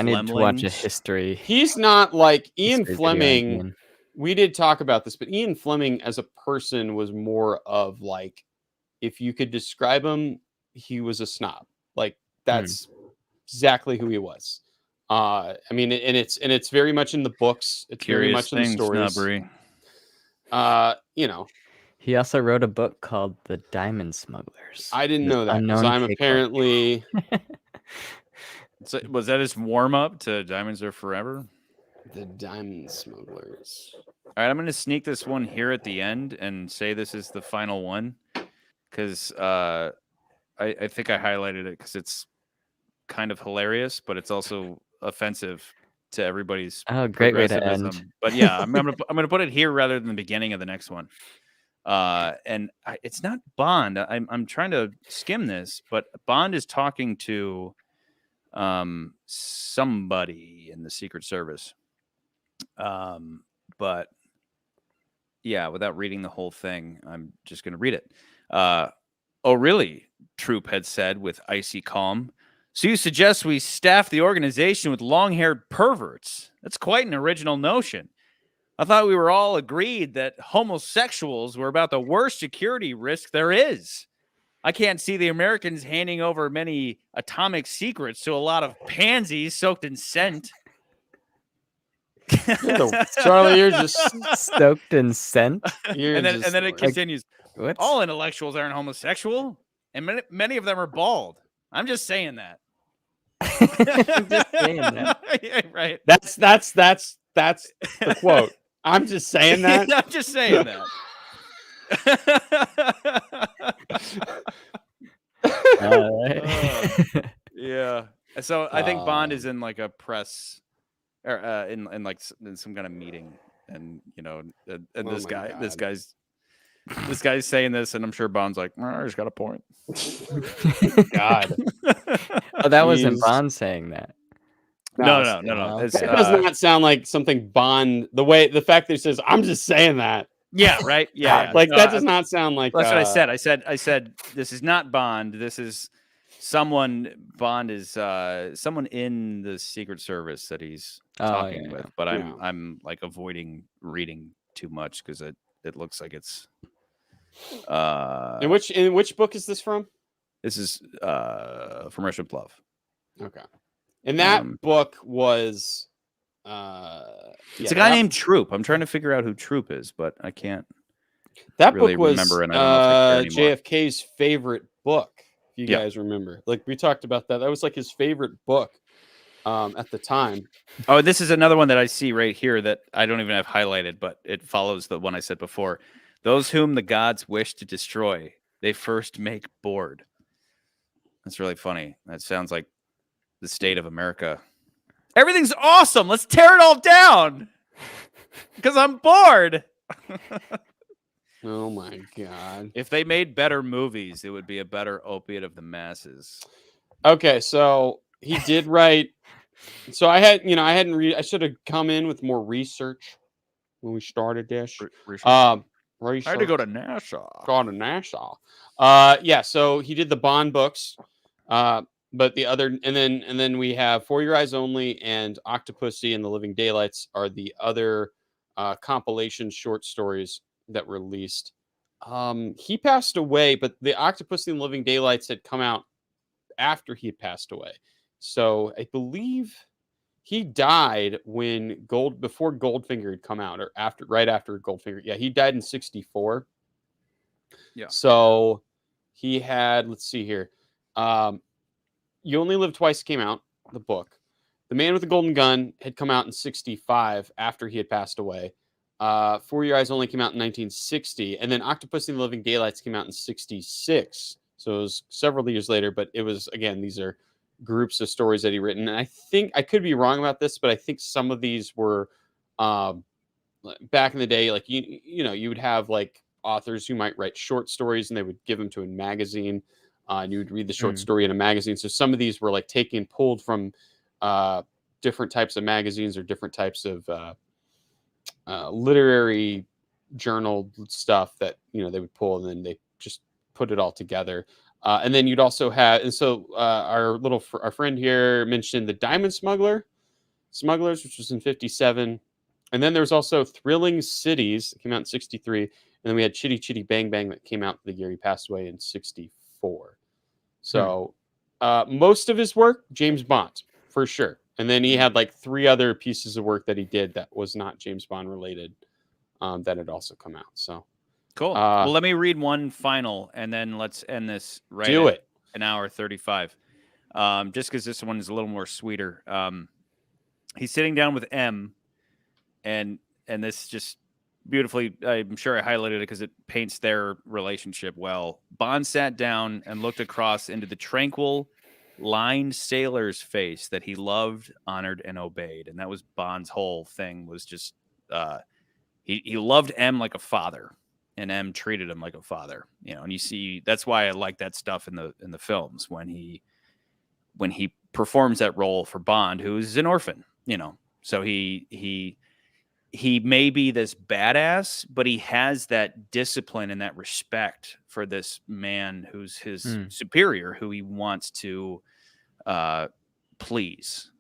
need to watch a history. He's not like Ian history Fleming. video. We did talk about this, but Ian Fleming as a person was more of if you could describe him, he was a snob. That's exactly who he was. I mean, and it's very much in the books. It's very much in the stories. Snobbery. He also wrote a book called The Diamond Smugglers. I didn't The know that because Unknown I'm Takeover. apparently So, was that his warm up to Diamonds Are Forever? the Diamond Smugglers. All right, I'm going to sneak this one here at the end and say this is the final one because I think I highlighted it because it's kind of hilarious, but it's also offensive to everybody's Oh, great way to end. progressivism. But yeah, I'm gonna put it here rather than the beginning of the next one. It's not Bond. I'm trying to skim this, but Bond is talking to somebody in the Secret Service. But yeah, without reading the whole thing, I'm just gonna read it. Oh, really? Troop had said with icy calm. So you suggest we staff the organization with long-haired perverts? That's quite an original notion. I thought we were all agreed that homosexuals were about the worst security risk there is. I can't see the Americans handing over many atomic secrets to a lot of pansies soaked in scent. Charlie, you're just Soaked in scent. you're and then just it like- continues. What? All intellectuals aren't homosexual, and many of them are bald. I'm just saying that. Just saying that. Yeah, right. That's the quote. I'm just saying that. I'm just saying that. All right. Yeah. So I think Bond is Um, in like a press or in like in some kind of meeting, and and Oh this my guy's saying this, and I'm sure Bond's like, oh, he's got a point. God. Oh, that wasn't Jeez. Bond saying that. No. okay. It's, That does not sound like something Bond. The fact that he says, "I'm just saying that." yeah, right. Yeah, Like No, that does not sound like. That's what I said. I said this is not Bond. This is someone. Bond is someone in the Secret Service that he's talking yeah. with. But Yeah. I'm like avoiding reading too much because it looks like it's. In which book is this from? This is from Russian Love. Okay. And that Um, book was. It's a guy named Troop. I'm trying to figure out who Troop is, but I can't. That really book was remember, and I don't know if I care anymore. JFK's favorite book. If you Yeah. guys remember, like we talked about that. That was like his favorite book at the time. Oh, this is another one that I see right here that I don't even have highlighted, but it follows the one I said before. Those whom the gods wish to destroy, they first make bored. That's really funny. That sounds like the state of America. Everything's awesome. Let's tear it all down because I'm bored. Oh my god. If they made better movies, it would be a better opiate of the masses. Okay, so he did write. So I hadn't read. I should have come in with more research when we started this. I Research. had to go to NASA. Gone to NASA. Yeah. So he did the Bond books. But the other, and then we have For Your Eyes Only and Octopussy and the Living Daylights are the other compilation short stories that were released. He passed away, but the Octopussy and the Living Daylights had come out after he had passed away. So I believe he died before Goldfinger had come out, or right after Goldfinger. Yeah, he died in 1964. Yeah. So he had, let's see here. You Only Live Twice came out, the book. The Man with the Golden Gun had come out in 1965 after he had passed away. For Your Eyes Only came out in 1960. And then Octopussy and the Living Daylights came out in 1966. So it was several years later, but it was, again, these are groups of stories that he written. And I think, I could be wrong about this, but I think some of these were back in the day, like, you would have like authors who might write short stories and they would give them to a magazine. And you would read the short story in a magazine. So some of these were like pulled from different types of magazines or different types of literary journal stuff that they would pull, and then they just put it all together. And then you'd also have, and so our friend here mentioned the Diamond Smugglers, which was in 1957. And then there was also Thrilling Cities that came out in 1963. And then we had Chitty Chitty Bang Bang that came out the year he passed away in 1964. So most of his work, James Bond, for sure. And then he had like 3 other pieces of work that he did that was not James Bond related that had also come out. So Cool. Well, let me read one final, and then let's end this right Do at it. an hour 35. Just because this one is a little more sweeter. He's sitting down with M, and this just beautifully, I'm sure I highlighted it because it paints their relationship well. Bond sat down and looked across into the tranquil, lined sailor's face that he loved, honored, and obeyed. And that was Bond's whole thing, was just he loved M like a father, and M treated him like a father. And you see, that's why I like that stuff in the films when he performs that role for Bond, who's an orphan. So he may be this badass, but he has that discipline and that respect for this man who's his superior, who he wants to please.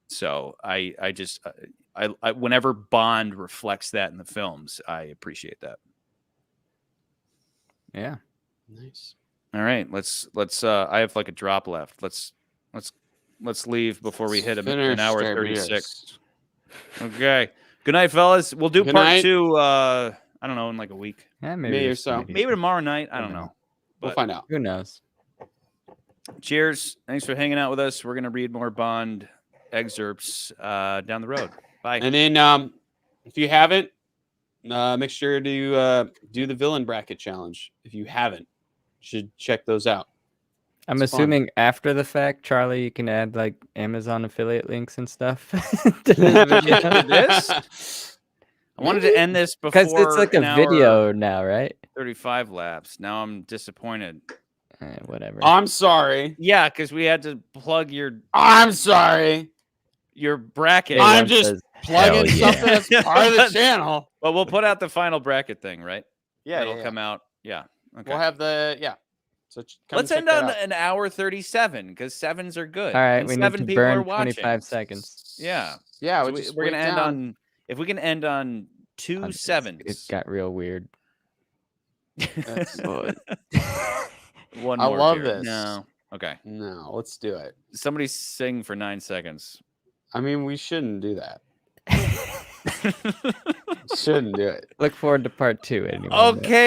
So I whenever Bond reflects that in the films, I appreciate that. Yeah. Nice. All right, let's I have like a drop left. Let's leave before we hit an hour 36. Okay. Good night, fellas. We'll do Good part night. 2 I don't know, in like a week. Yeah, May maybe or so. Maybe tomorrow night. I don't know. We'll But find out. Who knows? cheers. Thanks for hanging out with us. We're gonna read more Bond excerpts down the road. Bye. And then if you haven't, make sure to do the villain bracket challenge. If you haven't, you should check those out. I'm It's fun. assuming after the fact, Charlie, you can add like Amazon affiliate links and stuff to the video. This? I wanted to end this before Because it's like a an video hour now, right? 35 laps. Now I'm disappointed. Whatever. I'm sorry. Yeah, because we had to plug I'm sorry. your bracket. Everyone I'm just says, plugging "Hell something yeah." that's part of the channel. Well, we'll put out the final bracket thing, right? Yeah, It'll come out. Yeah. Okay. We'll have So Let's end on an hour 37 because 7s are good. All right, and we need 7 to people are burn watching. 25 seconds. Yeah. Yeah, So we're gonna end on. If we can end on 2 7s. It got real weird. One I more love beer. this. No. Okay. No, let's do it. Somebody sing for 9 seconds. I mean, we shouldn't do that. Shouldn't do it. Look forward to part 2 anyway. Okay.